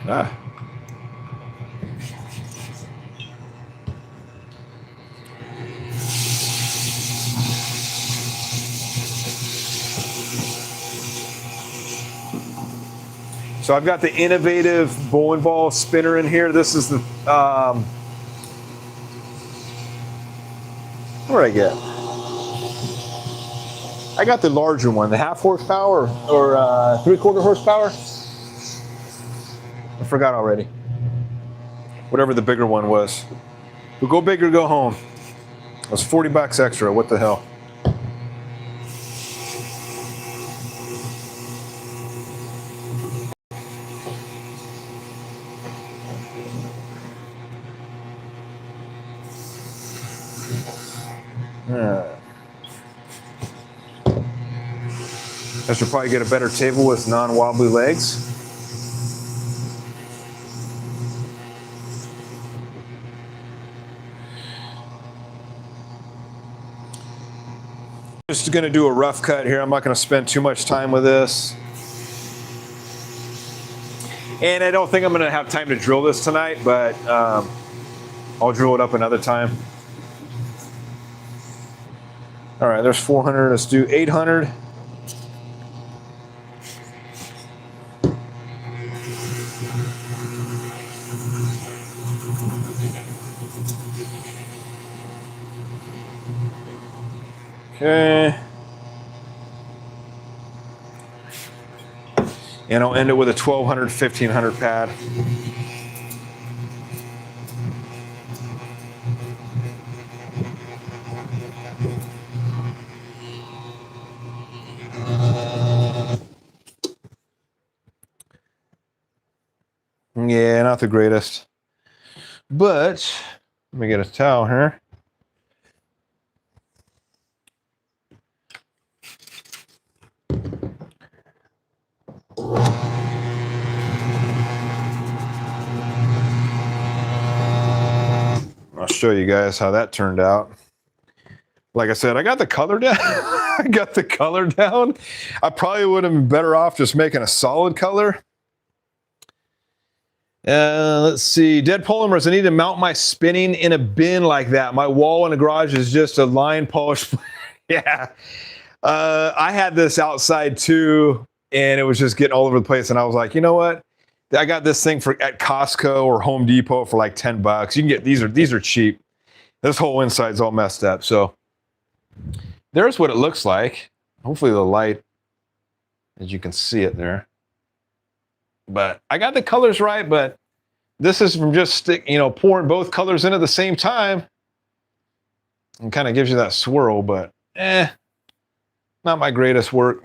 Ah. So I've got the innovative bowling ball spinner in here. This is the, what did I get? I got the larger one, the half horsepower or 3/4 horsepower. I forgot already. Whatever the bigger one was. We'll go big or go home. It was $40 extra. What the hell? I should probably get a better table with non-wobbly legs. Just going to do a rough cut here. I'm not going to spend too much time with this. And I don't think I'm going to have time to drill this tonight, but I'll drill it up another time. All right, there's 400. Let's do 800. Okay. And I'll end it with a 1200, 1500 pad. Yeah, not the greatest. But let me get a towel here. I'll show you guys how that turned out. Like I said, I got the color down. I got the color down. I probably would have been better off just making a solid color. Let's see. Dead polymers. I need to mount my spinning in a bin like that. My wall in the garage is just a line polish. Yeah. I had this outside too, and it was just getting all over the place. And I was like, you know what? I got this thing at Costco or Home Depot for like $10. You can get these are cheap. This whole inside's all messed up. So there's what it looks like. Hopefully the light, as you can see it there. But I got the colors right, but this is from just pouring both colors in at the same time. And kind of gives you that swirl, but not my greatest work.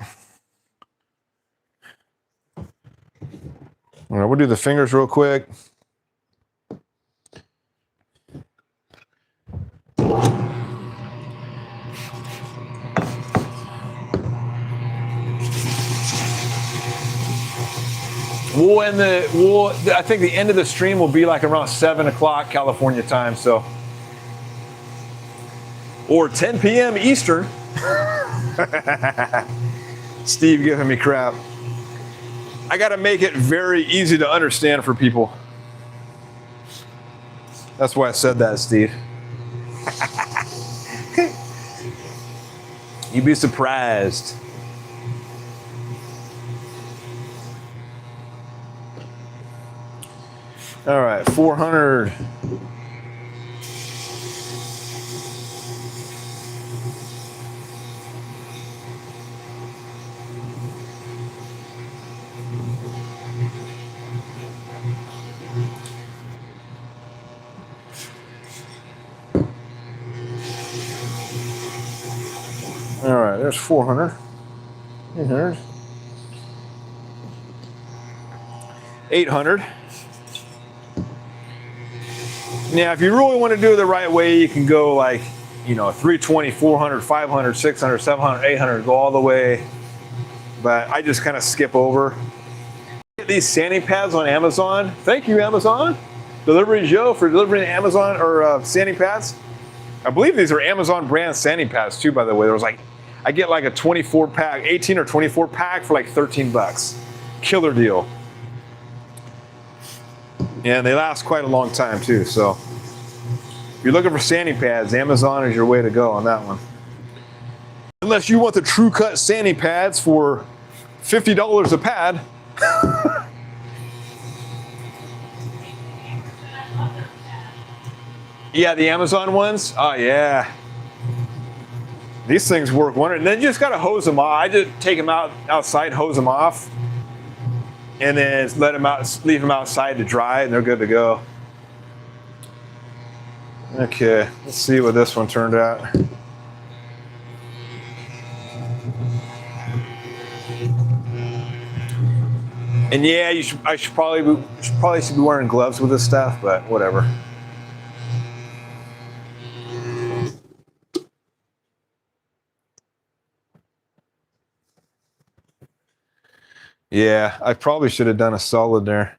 All right, we'll do the fingers real quick. I think the end of the stream will be like around 7 o'clock California time, so. Or 10 p.m. Eastern. Steve giving me crap. I got to make it very easy to understand for people. That's why I said that, Steve. You'd be surprised. All right, 400. All right, there's 400. 800. 800. Now, if you really want to do it the right way, you can go like, you know, 320, 400, 500, 600, 700, 800, go all the way. But I just kind of skip over. Get these sanding pads on Amazon. Thank you, Amazon. Delivery Joe for delivering Amazon or sanding pads. I believe these are Amazon brand sanding pads too, by the way. There was like, I get like a 24 pack, 18 or 24 pack for like 13 bucks. Killer deal. And they last quite a long time too. So if you're looking for sanding pads, Amazon is your way to go on that one. Unless you want the True Cut sanding pads for $50 a pad. Yeah, the Amazon ones. Oh yeah. These things work wonder. And then you just gotta hose them off. I just take them outside, hose them off, and then let them out, leave them outside to dry, and they're good to go. Okay, let's see what this one turned out. And yeah, I should probably be wearing gloves with this stuff, but whatever. Yeah, I probably should have done a solid there.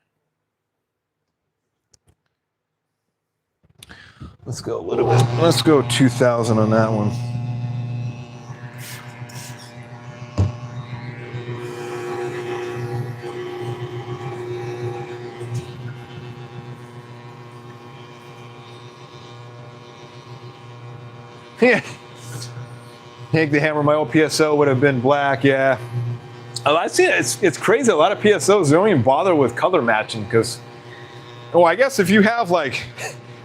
Let's go a little bit. Let's go 2,000 on that one. Yeah. Hank the Hammer, my old PSO would have been black, yeah. I see it's crazy. A lot of PSOs don't even bother with color matching because, well, I guess if you have like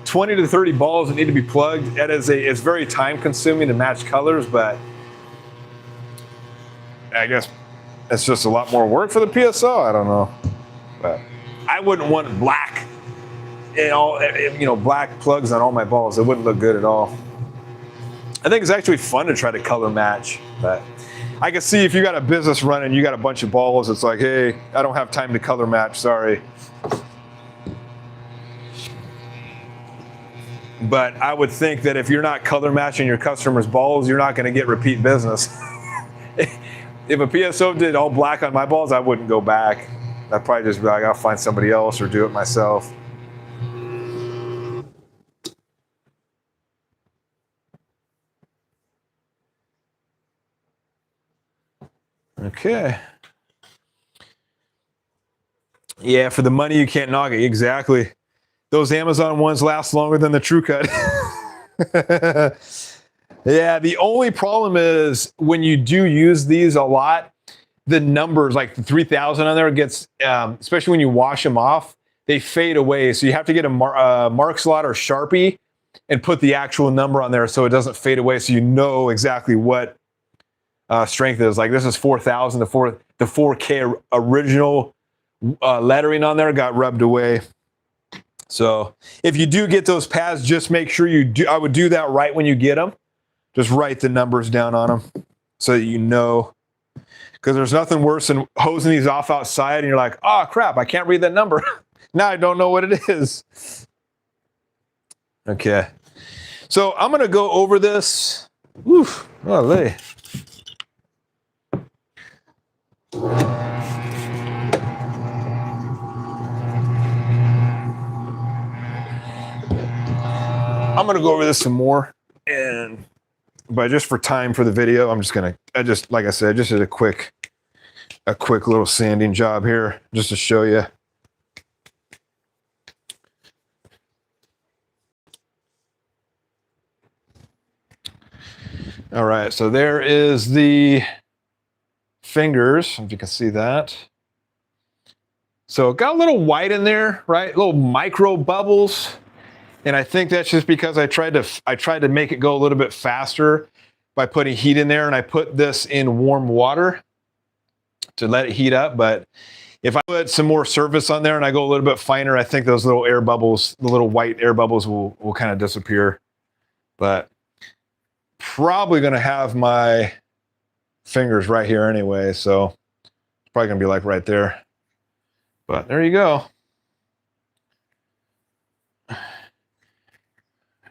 20 to 30 balls that need to be plugged, it's very time consuming to match colors, but I guess it's just a lot more work for the PSO. I don't know, but I wouldn't want black, black plugs on all my balls. It wouldn't look good at all. I think it's actually fun to try to color match, but I can see if you got a business running, you got a bunch of balls, it's like, hey, I don't have time to color match, sorry. But I would think that if you're not color matching your customers' balls, you're not gonna get repeat business. If a PSO did all black on my balls, I wouldn't go back. I'd probably just be like, I'll find somebody else or do it myself. Okay. Yeah, for the money you can't knock it. Exactly. Those Amazon ones last longer than the True Cut. Yeah, the only problem is when you do use these a lot, the numbers, like the 3,000 on there, gets, especially when you wash them off, they fade away. So you have to get a mark slot or Sharpie and put the actual number on there so it doesn't fade away, so you know exactly what strength is. Like this is 4,000. The 4K original lettering on there got rubbed away. So if you do get those pads, just make sure you do. I would do that right when you get them. Just write the numbers down on them so that you know. Because there's nothing worse than hosing these off outside and you're like, oh crap, I can't read that number. Now I don't know what it is. Okay. So I'm going to go over this. Oof. Olé. I'm gonna go over this some more, but just for time for the video, like I said, I just did a quick little sanding job here just to show you. All right, so there is the fingers, if you can see that. So it got a little white in there, right? Little micro bubbles. And I think that's just because I tried to make it go a little bit faster by putting heat in there, and I put this in warm water to let it heat up. But if I put some more surface on there and I go a little bit finer, I think those little air bubbles, the little white air bubbles will kind of disappear. But probably gonna have my fingers right here anyway, so it's probably gonna be like right there. But there you go.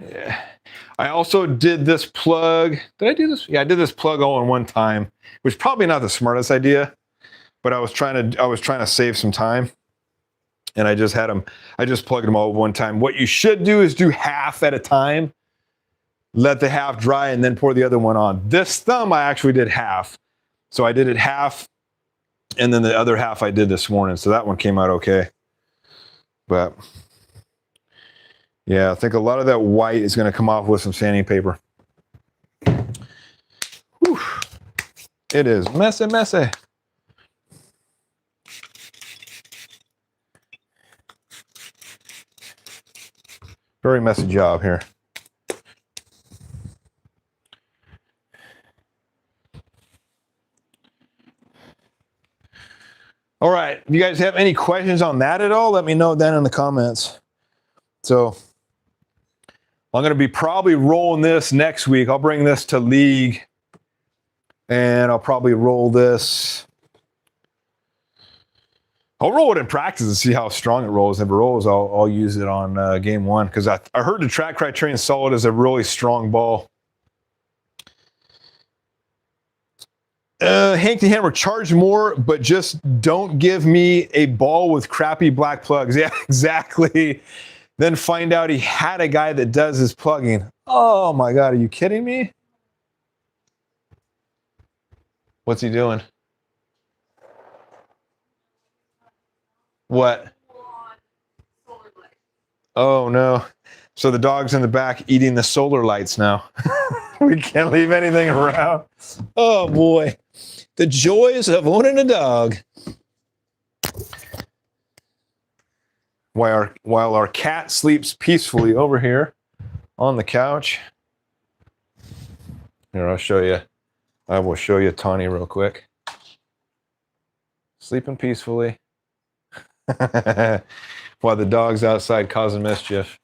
Yeah. I also did this plug. Did I do this? Yeah, I did this plug all in one time, which probably not the smartest idea, but I was trying to save some time. And I just plugged them all at one time. What you should do is do half at a time. Let the half dry and then pour the other one on. This thumb, I actually did half. So I did it half, and then the other half I did this morning. So that one came out okay. But yeah, I think a lot of that white is going to come off with some sanding paper. Whew. It is messy, messy. Very messy job here. All right, if you guys have any questions on that at all, let me know down in the comments. So I'm going to be probably rolling this next week. I'll bring this to League, and I'll probably roll this. I'll roll it in practice and see how strong it rolls. If it rolls, I'll use it on game one, because I heard the track Criterion Solid is a really strong ball. Hank the Hammer, charge more, but just don't give me a ball with crappy black plugs. Yeah, exactly. Then find out he had a guy that does his plugging. Oh my God, are you kidding me? What's he doing? What? Oh no. So the dog's in the back eating the solar lights now. We can't leave anything around. Oh boy. The joys of owning a dog. While our cat sleeps peacefully over here on the couch. Here, I'll show you. I will show you Tawny real quick. Sleeping peacefully. While the dog's outside causing mischief.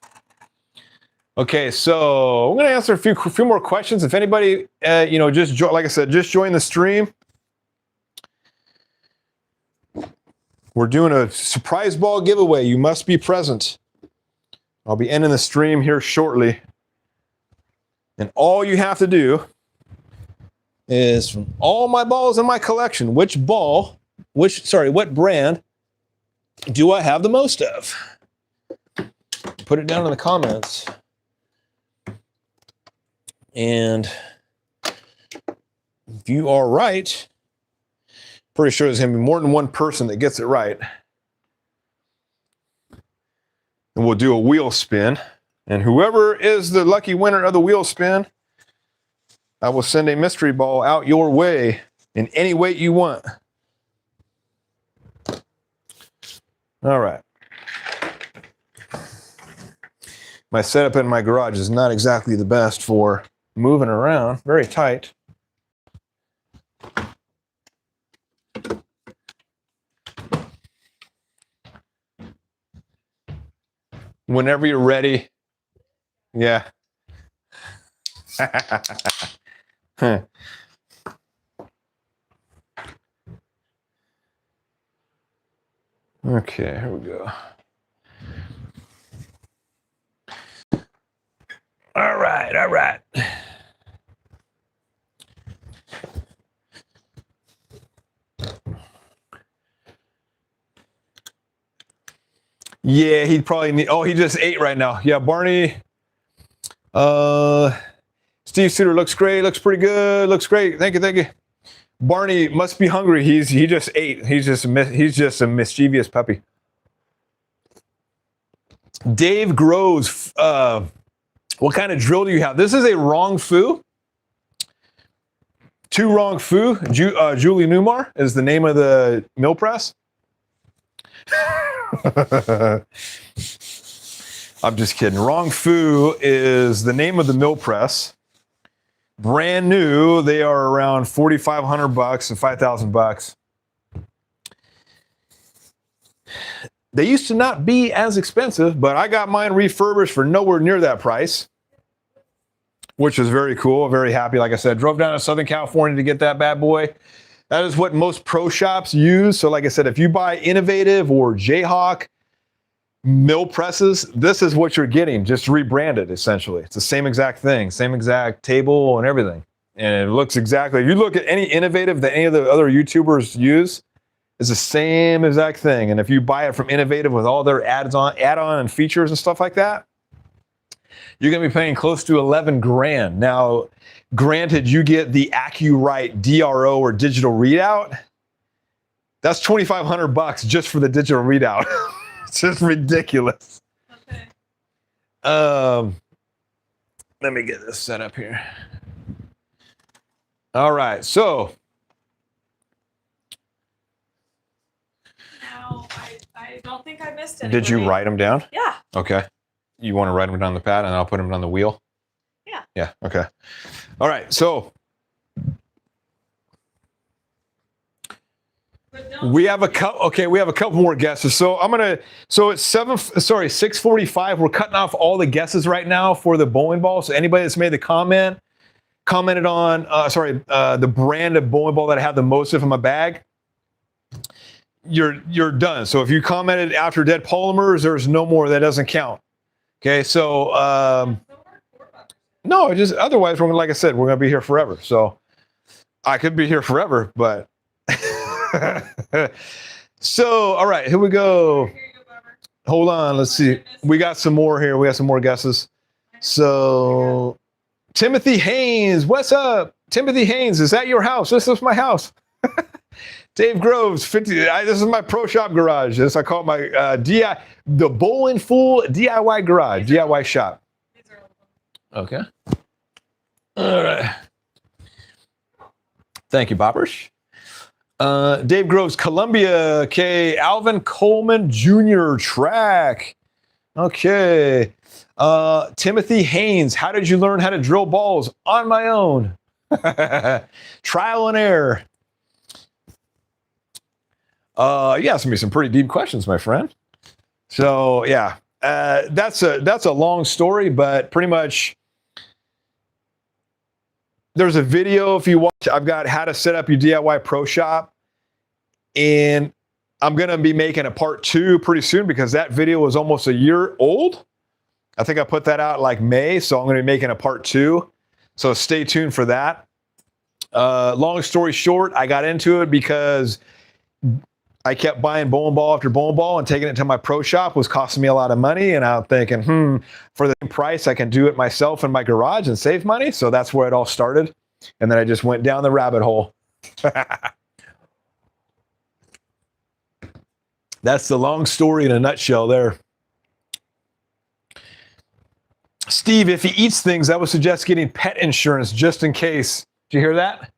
Okay, so I'm going to answer a few more questions. If anybody, like I said, just join the stream. We're doing a surprise ball giveaway. You must be present. I'll be ending the stream here shortly. And all you have to do is, from all my balls in my collection, what brand do I have the most of? Put it down in the comments. And if you are right, pretty sure there's going to be more than one person that gets it right. And we'll do a wheel spin. And whoever is the lucky winner of the wheel spin, I will send a mystery ball out your way in any weight you want. All right. My setup in my garage is not exactly the best for moving around. Very tight. Whenever you're ready. Yeah. Okay, here we go. All right, all right. Yeah, he'd probably need, he just ate right now. Yeah, Barney. Steve Suter looks great, looks pretty good, looks great. Thank you. Barney must be hungry. He just ate. He's just a mischievous puppy. Dave Groves, what kind of drill do you have? This is a wrong foo. Two wrong foo. Julie Newmar is the name of the mill press. I'm just kidding. Wrong Foo is the name of the mill press. Brand new, they are around $4,500 and $5,000. They used to not be as expensive, but I got mine refurbished for nowhere near that price, which was very cool. Very happy. Like I said, drove down to Southern California to get that bad boy. That is what most pro shops use. So like I said, if you buy Innovative or Jayhawk, mill presses, this is what you're getting, just rebranded essentially. It's the same exact thing, same exact table and everything. And it looks exactly, if you look at any innovative that any of the other YouTubers use, it's the same exact thing. And if you buy it from Innovative with all their add-on and features and stuff like that, you're gonna be paying close to 11 grand. Now, granted, you get the AccuRite DRO or digital readout. That's $2,500 just for the digital readout. It's just ridiculous. Okay. Let me get this set up here. All right, so Now, I don't think I missed any. did you write them down? Yeah. Okay. You want to write them down the pad and I'll put them on the wheel? Yeah. Yeah, okay. All right, so we have a couple more guesses. So it's 6:45. We're cutting off all the guesses right now for the bowling ball. So anybody that's made the commented on the brand of bowling ball that I have the most of in my bag, you're done. So if you commented after Dead Polymers, there's no more. That doesn't count. Okay, so no, just otherwise we're, like I said, we're gonna be here forever. So I could be here forever, but so all right, here we go. Hold on, let's see. We got some more here. We got some more guesses. So Timothy Haynes, what's up? Timothy Haynes, is that your house? This is my house. Dave Groves, 50. This is my pro shop garage. This I call it my the Bowling Fool DIY garage, DIY shop. Okay. All right. Thank you, Boppers. Dave Groves, Columbia. Okay. Alvin Coleman Jr. track. Okay. Timothy Haynes, how did you learn how to drill balls? On my own. Trial and error. You asked me some pretty deep questions, my friend. So yeah, that's a long story, but pretty much there's a video if you watch. I've got how to set up your DIY pro shop, and I'm gonna be making a part 2 pretty soon because that video was almost a year old. I think I put that out like May, so I'm gonna be making a part 2. So stay tuned for that. Long story short, I got into it because I kept buying bowling ball after bowling ball and taking it to my pro shop was costing me a lot of money. And I'm thinking, for the same price, I can do it myself in my garage and save money. So that's where it all started. And then I just went down the rabbit hole. That's the long story in a nutshell there. Steve, if he eats things, I would suggest getting pet insurance just in case. Did you hear that?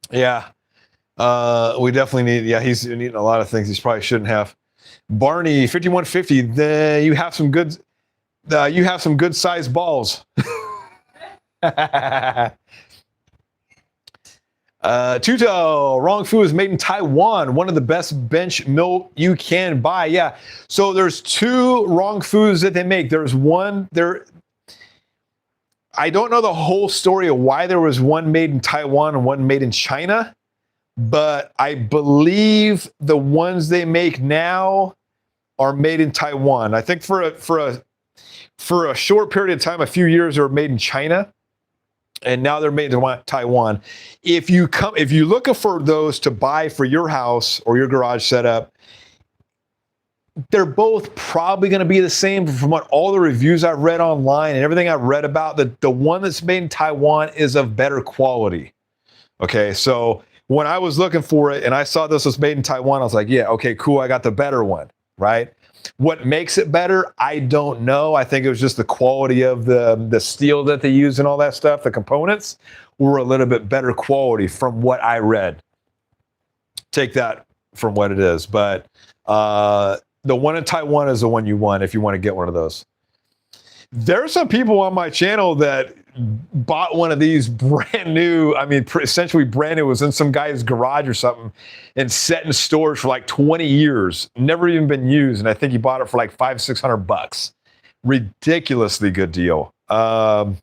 Yeah. We definitely need, he's eating a lot of things he probably shouldn't have. Barney, 5150, you have some good sized balls. Tuto, wrong food is made in Taiwan. One of the best bench mill you can buy. Yeah. So there's 2 wrong foods that they make. There's one there. I don't know the whole story of why there was one made in Taiwan and one made in China, but I believe the ones they make now are made in Taiwan. I think for a short period of time, a few years, they were made in China. And now they're made in Taiwan. If you're looking for those to buy for your house or your garage setup, they're both probably going to be the same. From what all the reviews I've read online and everything I've read about, the one that's made in Taiwan is of better quality. Okay, so when I was looking for it and I saw this was made in Taiwan, I was like, yeah, okay, cool, I got the better one, right? What makes it better, I don't know. I think it was just the quality of the steel that they use and all that stuff. The components were a little bit better quality from what I read. Take that from what it is. But the one in Taiwan is the one you want if you want to get one of those. There are some people on my channel that bought one of these brand new, essentially brand new, was in some guy's garage or something and set in storage for like 20 years, never even been used. And I think he bought it for like $500-600. Ridiculously good deal. So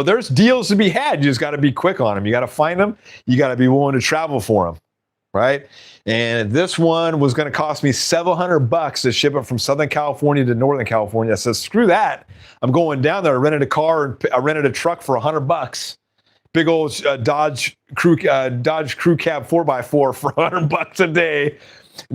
there's deals to be had. You just got to be quick on them. You got to find them. You got to be willing to travel for them, right? And this one was going to cost me $700 to ship it from Southern California to Northern California. I said, screw that. I'm going down there. I rented a car and I rented a truck for $100. Big old Dodge Crew Cab 4x4 for $100 a day.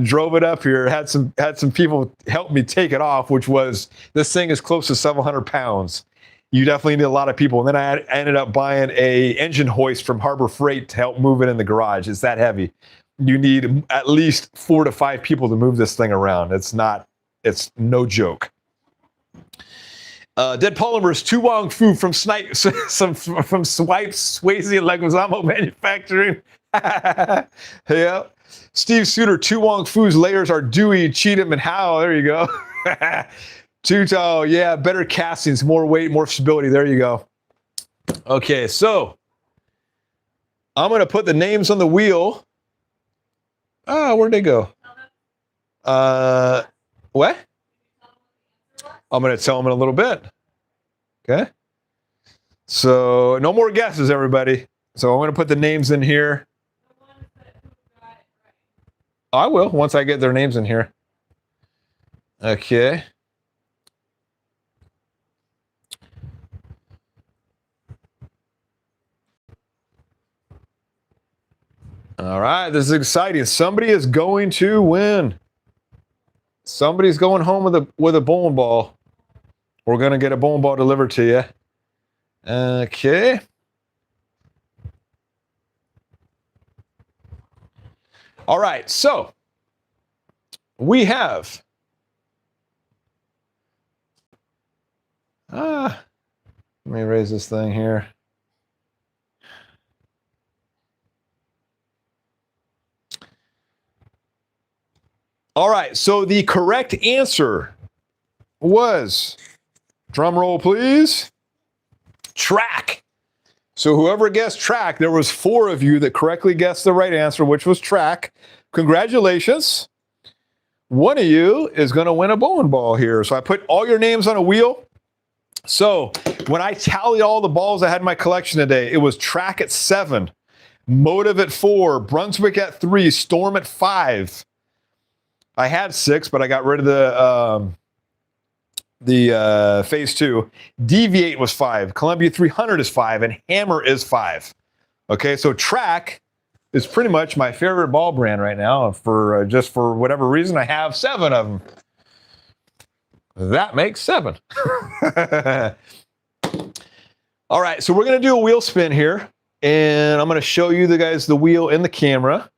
Drove it up here. Had some people help me take it off, which was, this thing is close to 700 pounds. You definitely need a lot of people. And then I ended up buying a engine hoist from Harbor Freight to help move it in the garage. It's that heavy. You need at least 4 to 5 people to move this thing around. It's no joke. Dead Polymers, Tu Wong Fu from Swipe Swayze Leguizamo Manufacturing. Yeah. Steve Suter, Tu Wong Fu's layers are Dewey, Cheatham, and Howe. There you go. Tuto, yeah, better castings, more weight, more stability. There you go. Okay, so I'm going to put the names on the wheel. Oh, where'd they go? What? I'm going to tell them in a little bit. Okay. So no more guesses, everybody. So I'm going to put the names in here. I will, once I get their names in here. Okay. All right, this is exciting. Somebody is going to win. Somebody's going home with a bowling ball. We're going to get a bowling ball delivered to you. Okay. All right, so we have let me raise this thing here. All right, so the correct answer was, drum roll please, track. So whoever guessed track, there was 4 of you that correctly guessed the right answer, which was track. Congratulations. One of you is going to win a bowling ball here. So I put all your names on a wheel. So when I tallied all the balls I had in my collection today, it was track at 7, Motive at 4, Brunswick at 3, Storm at 5. I had 6, but I got rid of the phase 2. Deviate was 5, Columbia 300 is 5, and Hammer is 5. Okay, so track is pretty much my favorite ball brand right now. For just for whatever reason, I have 7 of them. That makes 7. All right, so we're going to do a wheel spin here, and I'm going to show you guys the wheel in the camera.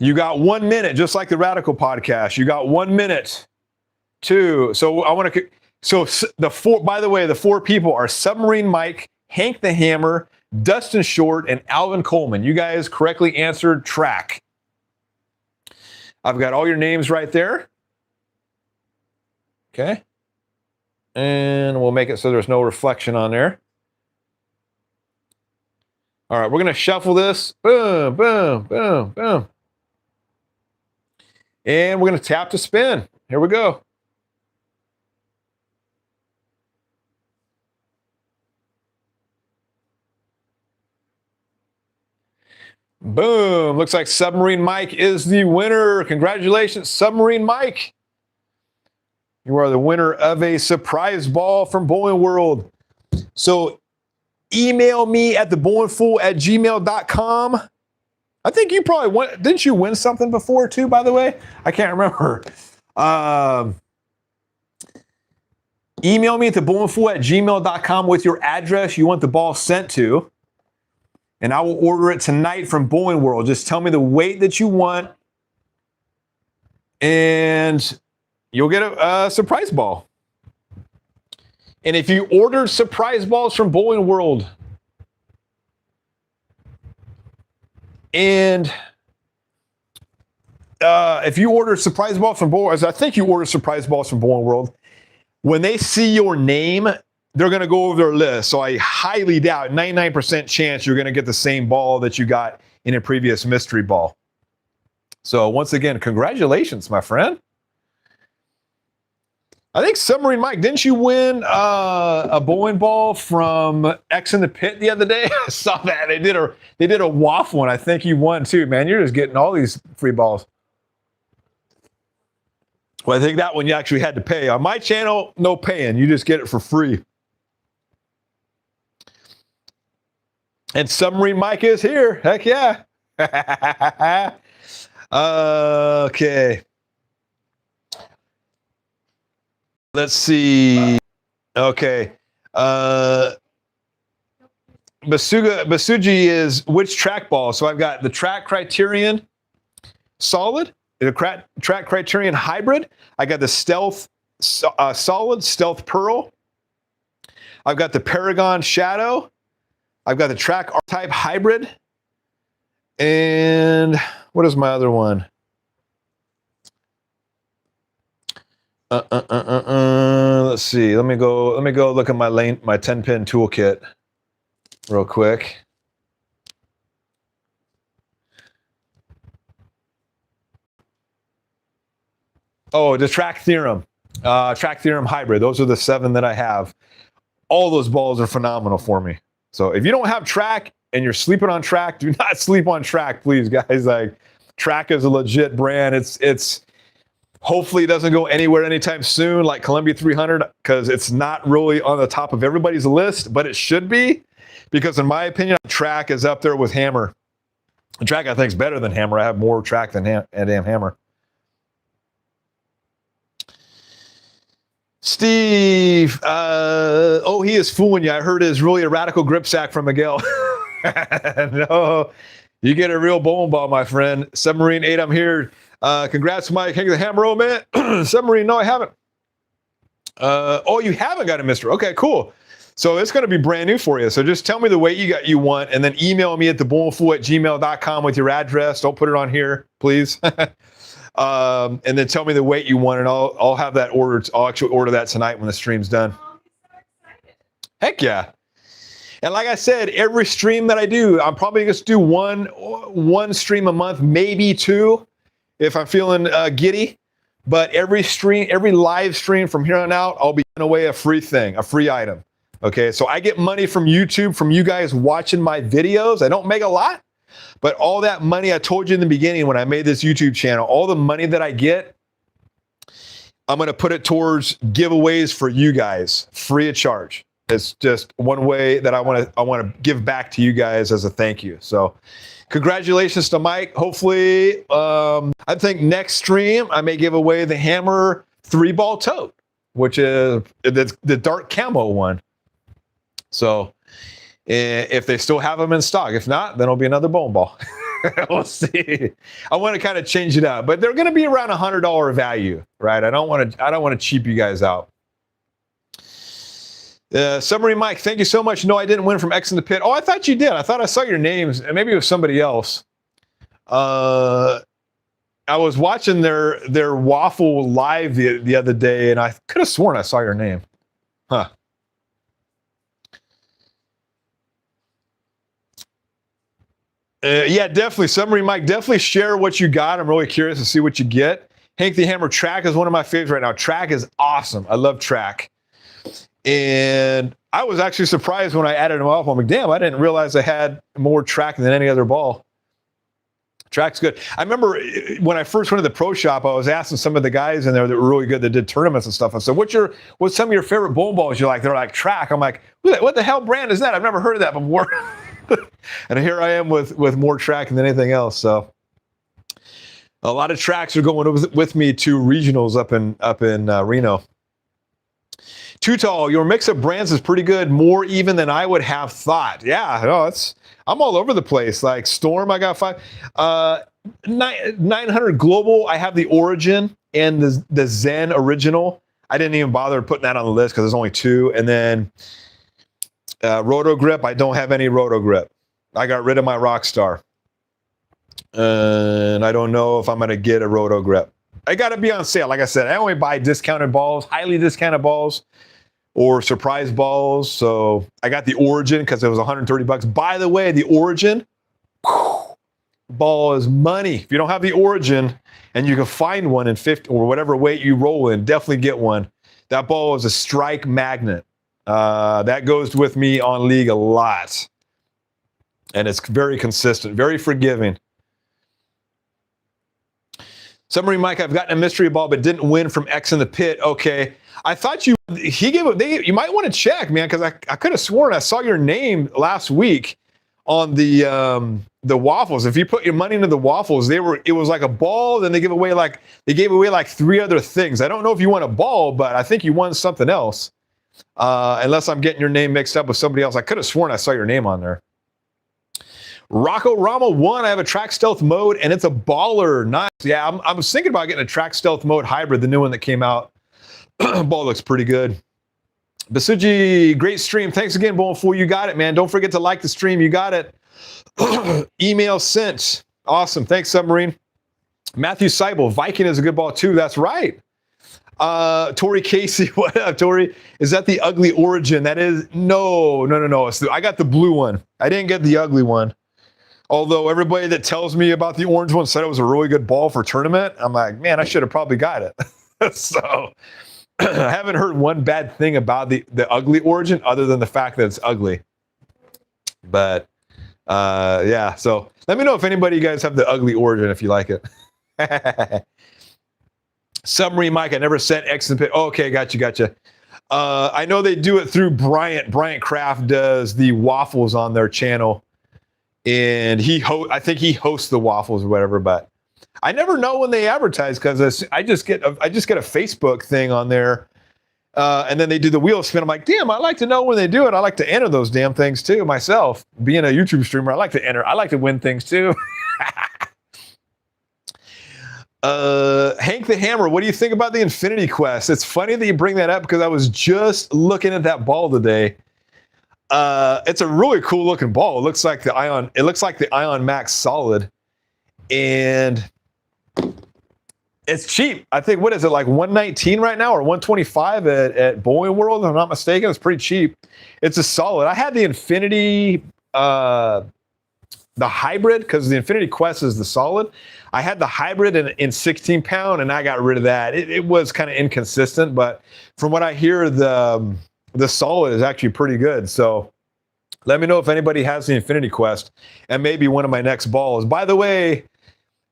You got 1 minute, just like the Radical podcast. You got 1 minute to. So I want to. So the 4. By the way, the 4 people are Submarine Mike, Hank the Hammer, Dustin Short, and Alvin Coleman. You guys correctly answered track. I've got all your names right there. Okay. And we'll make it so there's no reflection on there. All right, we're going to shuffle this. Boom, boom, boom, boom. And we're going to tap to spin. Here we go. Boom. Looks like Submarine Mike is the winner. Congratulations, Submarine Mike. You are the winner of a surprise ball from Bowling World. So email me at thebowlingfool@gmail.com. I think you probably won. Didn't you win something before too, by the way? I can't remember. Email me at thebowlingfool@gmail.com with your address you want the ball sent to. And I will order it tonight from Bowling World. Just tell me the weight that you want. And you'll get a surprise ball. And if you order surprise balls from Bowling World, and if you order surprise balls from Bowling World, I think you order surprise balls from Bowling World, when they see your name, they're going to go over their list. So I highly doubt, 99% chance you're going to get the same ball that you got in a previous mystery ball. So once again, congratulations, my friend. I think Submarine Mike, didn't you win a bowling ball from X in the Pit the other day? I saw that. They did a waffle one. I think you won too, man. You're just getting all these free balls. Well, I think that one you actually had to pay. On my channel, no paying. You just get it for free. And Submarine Mike is here. Heck yeah. Okay. Let's see. Okay. Basuji is which track ball? So I've got the track Criterion Solid, the track Criterion Hybrid. I got the Stealth Solid, Stealth Pearl. I've got the Paragon Shadow. I've got the track R-Type Hybrid. And what is my other one? Let's see. Let me go look at my 10-pin toolkit real quick. Oh, the Track Theorem Hybrid. Those are the 7 that I have. All those balls are phenomenal for me. So if you don't have Track and you're sleeping on Track, do not sleep on Track, please, guys. Like, Track is a legit brand. It's hopefully it doesn't go anywhere anytime soon, like Columbia 300, because it's not really on the top of everybody's list, but it should be, because in my opinion, Track is up there with Hammer. Track, I think, is better than Hammer. I have more Track than damn Hammer. Steve, he is fooling you. I heard it's really a radical grip sack from Miguel. No, you get a real bowling ball, my friend. Submarine 8, I'm here. Congrats, Mike. Hang the hammer, old man. Submarine, no, I haven't. You haven't got a Mister. Okay, cool. So it's going to be brand new for you. So just tell me the weight you want, and then email me at thebowlingfool@gmail.com with your address. Don't put it on here, please. And then tell me the weight you want, and I'll have that ordered. I'll actually order that tonight when the stream's done. Oh, he's so excited. Heck yeah. And like I said, every stream that I do, I'm probably just do one stream a month, maybe 2 if I'm feeling giddy. But every live stream from here on out, I'll be giving away a free thing, a free item. Okay, so I get money from YouTube, from you guys watching my videos. I don't make a lot, but all that money, I told you in the beginning when I made this YouTube channel, all the money that I get, I'm going to put it towards giveaways for you guys, free of charge. It's just one way that I want to give back to you guys as a thank you. So congratulations to Mike. Hopefully, I think next stream I may give away the Hammer 3-ball tote, which is the dark camo one. So if they still have them in stock, if not, then it'll be another bowling ball. We'll see. I want to kind of change it up, but they're going to be around $100 value, right? I don't want to cheap you guys out. Submarine Mike, thank you so much. No, I didn't win from X in the Pit. Oh, I thought you did. I thought I saw your names, and maybe it was somebody else. I was watching their waffle live the other day, and I could have sworn I saw your name. Huh. Yeah, definitely. Submarine Mike, definitely share what you got. I'm really curious to see what you get. Hank the Hammer Track is one of my favorites right now. Track is awesome. I love Track. And I was actually surprised when I added them off. I'm like, damn, I didn't realize I had more Track than any other ball. Track's good. I remember when I first went to the pro shop, I was asking some of the guys in there that were really good that did tournaments and stuff. I said, what's some of your favorite bowling balls you like? They're like, Track. I'm like, what the hell brand is that? I've never heard of that before. And here I am with more Track than anything else. So a lot of Tracks are going with me to regionals up in Reno. Too Tall, your mix of brands is pretty good, more even than I would have thought. Yeah, no, I'm all over the place. Like Storm, I got 5. 900 Global, I have the Origin and the Zen Original. I didn't even bother putting that on the list because there's only 2. And then Roto Grip, I don't have any Roto Grip. I got rid of my Rockstar. And I don't know if I'm going to get a Roto Grip. I got to be on sale. Like I said, I only buy discounted balls, highly discounted balls, or surprise balls. So I got the Origin because it was $130. By the way, the Origin ball is money. If you don't have the Origin and you can find one in 50 or whatever weight you roll in, definitely get one. That ball is a strike magnet. That goes with me on League a lot. And it's very consistent, very forgiving. Submarine Mike, I've gotten a mystery ball but didn't win from X in the pit. Okay. I thought you might want to check, man, because I could have sworn I saw your name last week on the waffles. If you put your money into the waffles, it was like a ball, then they gave away like 3 other things. I don't know if you won a ball, but I think you won something else. Unless I'm getting your name mixed up with somebody else. I could have sworn I saw your name on there. Rocco Rama 1, I have a track stealth mode and it's a baller. Nice. Yeah, I was thinking about getting a track stealth mode hybrid, the new one that came out. Ball looks pretty good. Basuji, great stream. Thanks again, Bowling Fool. You got it, man. Don't forget to like the stream. You got it. Email sent. Awesome. Thanks, Submarine. Matthew Seibel, Viking is a good ball too. That's right. Tori Casey, what up, Tori? Is that the ugly origin? That is, no. I got the blue one. I didn't get the ugly one. Although everybody that tells me about the orange one said it was a really good ball for tournament. I'm like, man, I should have probably got it. So I haven't heard one bad thing about the ugly origin other than the fact that it's ugly. But yeah, so let me know if anybody you guys have the ugly origin if you like it. Submarine Mike, I never sent X in the pit. Oh, okay, gotcha. I know they do it through Bryant. Bryant Craft does the waffles on their channel. And I think he hosts the waffles or whatever, but I never know when they advertise because I just get a Facebook thing on there, and then they do the wheel spin. I'm like, damn, I like to know when they do it. I like to enter those damn things too myself. Being a YouTube streamer, I like to enter. I like to win things too. Hank the Hammer, what do you think about the Infinity Quest? It's funny that you bring that up because I was just looking at that ball today. It's a really cool looking ball. It looks like the Ion Max Solid, and it's cheap. I think, what is it, like 119 right now or 125 at Bowling World, if I'm not mistaken. It's pretty cheap. It's a solid. I had the Infinity, the hybrid, because the Infinity Quest is the solid. I had the hybrid in 16 pound and I got rid of that. It was kind of inconsistent, but from what I hear, the solid is actually pretty good. So let me know if anybody has the Infinity Quest and maybe one of my next balls. By the way,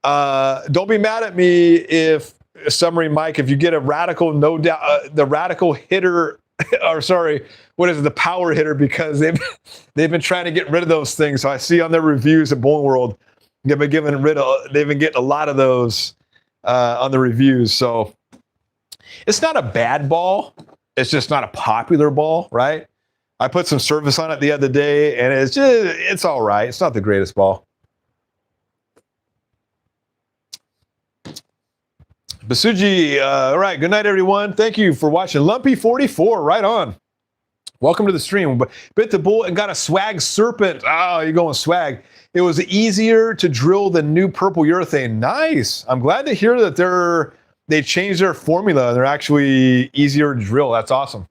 don't be mad at me if, Submarine Mike, if you get a radical, no doubt, the radical hitter, or sorry, what is it, the power hitter, because they've been trying to get rid of those things. So I see on their reviews at Bowling World, they've been getting a lot of those on the reviews. So it's not a bad ball. It's just not a popular ball, right? I put some service on it the other day, and it's all right. It's not the greatest ball. Basuji, all right. Good night, everyone. Thank you for watching. Lumpy44, right on. Welcome to the stream. Bit the bullet and got a swag serpent. Oh, you're going swag. It was easier to drill than new purple urethane. Nice. I'm glad to hear that they changed their formula. They're actually easier to drill. That's awesome.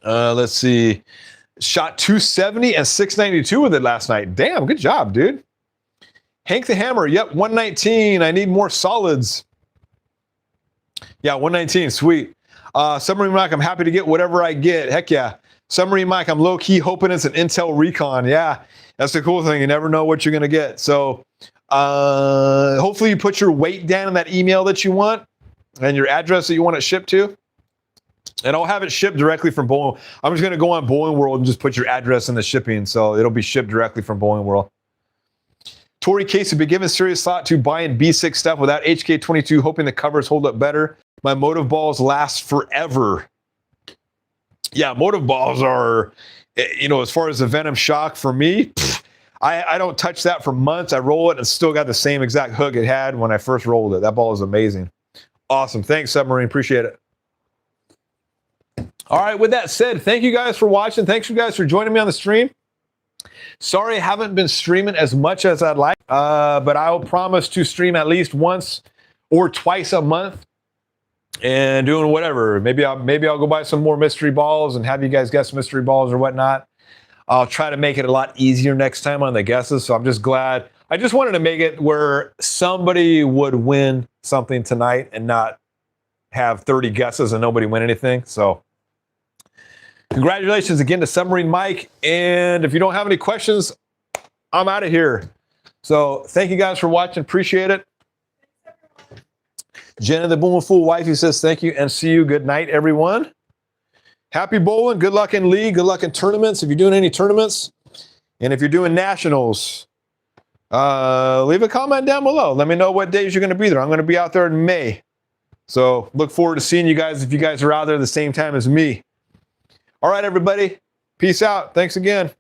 Let's see. Shot 270 and 692 with it last night. Damn, good job, dude. Hank the Hammer. Yep, 119. I need more solids. Yeah, 119. Sweet. Submarine Mike, I'm happy to get whatever I get. Heck yeah. Submarine Mike, I'm low-key hoping it's an Intel Recon. Yeah, that's the cool thing. You never know what you're going to get. So hopefully you put your weight down in that email that you want and your address that you want it shipped to. And I'll have it shipped directly from Bowling. I'm just going to go on Bowling World and just put your address in the shipping. So it'll be shipped directly from Bowling World. Tori Casey, been given serious thought to buying B6 stuff without HK22, hoping the covers hold up better. My motive balls last forever. Yeah, motive balls are, as far as the Venom Shock for me, I don't touch that for months. I roll it and still got the same exact hook it had when I first rolled it. That ball is amazing. Awesome. Thanks, Submarine. Appreciate it. All right, with that said, thank you guys for watching. Thanks you guys for joining me on the stream. Sorry I haven't been streaming as much as I'd like, but I'll promise to stream at least once or twice a month and doing whatever. Maybe I'll go buy some more mystery balls and have you guys guess mystery balls or whatnot. I'll try to make it a lot easier next time on the guesses. So I'm just glad. I just wanted to make it where somebody would win something tonight and not have 30 guesses and nobody win anything. So congratulations again to Submarine Mike. And if you don't have any questions, I'm out of here. So thank you guys for watching. Appreciate it. Jenna, the Boom Fool Wifey, says thank you and see you. Good night, everyone. Happy bowling. Good luck in league. Good luck in tournaments. If you're doing any tournaments, and if you're doing nationals, leave a comment down below. Let me know what days you're going to be there. I'm going to be out there in May. So look forward to seeing you guys if you guys are out there at the same time as me. All right, everybody. Peace out. Thanks again.